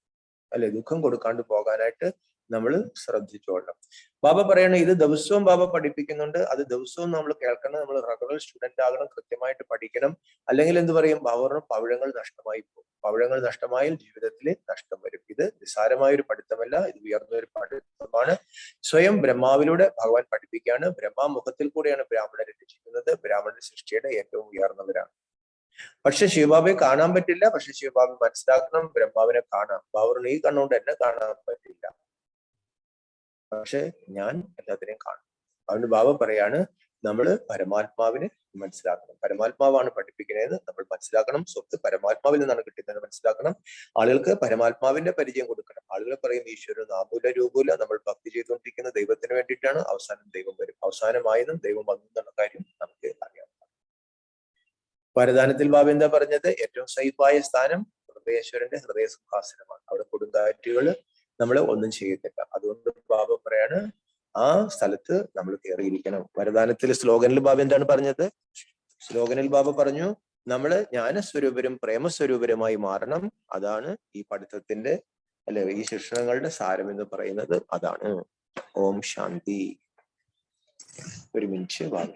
അല്ലെ. ദുഃഖം കൊടുക്കാണ്ട് പോകാനായിട്ട് നമ്മൾ ശ്രദ്ധിച്ചോളണം. ബാബ പറയണ ഇത് ദിവസവും ബാബ പഠിപ്പിക്കുന്നുണ്ട്. അത് ദിവസവും നമ്മൾ കേൾക്കണം. നമ്മൾ റെഗുലർ സ്റ്റുഡന്റ് ആകണം, കൃത്യമായിട്ട് പഠിക്കണം. അല്ലെങ്കിൽ എന്ത് പറയും? ബാബ പറഞ്ഞു പവിഴങ്ങൾ നഷ്ടമായി പോകും. പവിഴങ്ങൾ നഷ്ടമായാൽ ജീവിതത്തിൽ നഷ്ടം വരും. ഇത് നിസ്സാരമായ ഒരു പഠിത്തമല്ല, ഇത് ഉയർന്ന ഒരു പഠിത്തമാണ്. സ്വയം ബ്രഹ്മാവിലൂടെ ഭഗവാൻ പഠിപ്പിക്കുകയാണ്. ബ്രഹ്മാമുഖത്തിൽ കൂടെയാണ് ബ്രാഹ്മണരെ രചിക്കുന്നത്. ബ്രാഹ്മണ സൃഷ്ടിയുടെ ഏറ്റവും ഉയർന്നവരാണ്. പക്ഷെ ശിവബാബയെ കാണാൻ പറ്റില്ല. പക്ഷെ ശിവബാബ മനസ്സിലാക്കണം ബ്രഹ്മാവിനെ കാണാം. ബാബറിന് ഈ കണ്ണുകൊണ്ട് എന്നെ കാണാൻ പറ്റില്ല, പക്ഷെ ഞാൻ എല്ലാത്തിനെയും കാണും. അതുകൊണ്ട് ബാബ പറയാണ് നമ്മൾ പരമാത്മാവിനെ മനസ്സിലാക്കണം. പരമാത്മാവാണ് പഠിപ്പിക്കുന്നത് നമ്മൾ മനസ്സിലാക്കണം. സ്വത്ത് പരമാത്മാവിൽ നിന്നാണ് കിട്ടുന്നത് മനസ്സിലാക്കണം. ആളുകൾക്ക് പരമാത്മാവിന്റെ പരിചയം കൊടുക്കണം. ആളുകൾ പറയും ഈശ്വരൻ നാമൂല രൂപൂല, നമ്മൾ ഭക്തി ചെയ്തുകൊണ്ടിരിക്കുന്ന ദൈവത്തിന് വേണ്ടിയിട്ടാണ്. അവസാനം ദൈവം വരും. അവസാനമായതും ദൈവം വന്നു എന്നുള്ള കാര്യം നമുക്ക് അറിയാം. വരദാനത്തിൽ ബാബ എന്താ പറഞ്ഞത്? ഏറ്റവും സൈഫായ സ്ഥാനം ഹൃദയേശ്വരന്റെ ഹൃദയ സിംഹാസനമാണ്. അവിടെ കൊടുങ്കാറ്റുകള് നമ്മള് ഒന്നും ചെയ്യത്തില്ല. അതുകൊണ്ട് ബാബ പറയാണ് ആ സ്ഥലത്ത് നമ്മൾ കയറിയിരിക്കണം. വരദാനത്തിൽ സ്ലോഗനിൽ ബാബ എന്താണ് പറഞ്ഞത്? സ്ലോഗനിൽ ബാബ പറഞ്ഞു നമ്മള് ജ്ഞാനസ്വരൂപരും പ്രേമസ്വരൂപരുമായി മാറണം. അതാണ് ഈ പഠിത്തത്തിന്റെ അല്ലെ ഈ ശിക്ഷണങ്ങളുടെ സാരം എന്ന് പറയുന്നത്. അതാണ്. ഓം ശാന്തി. ഒരു മിനിറ്റ് ബാബ.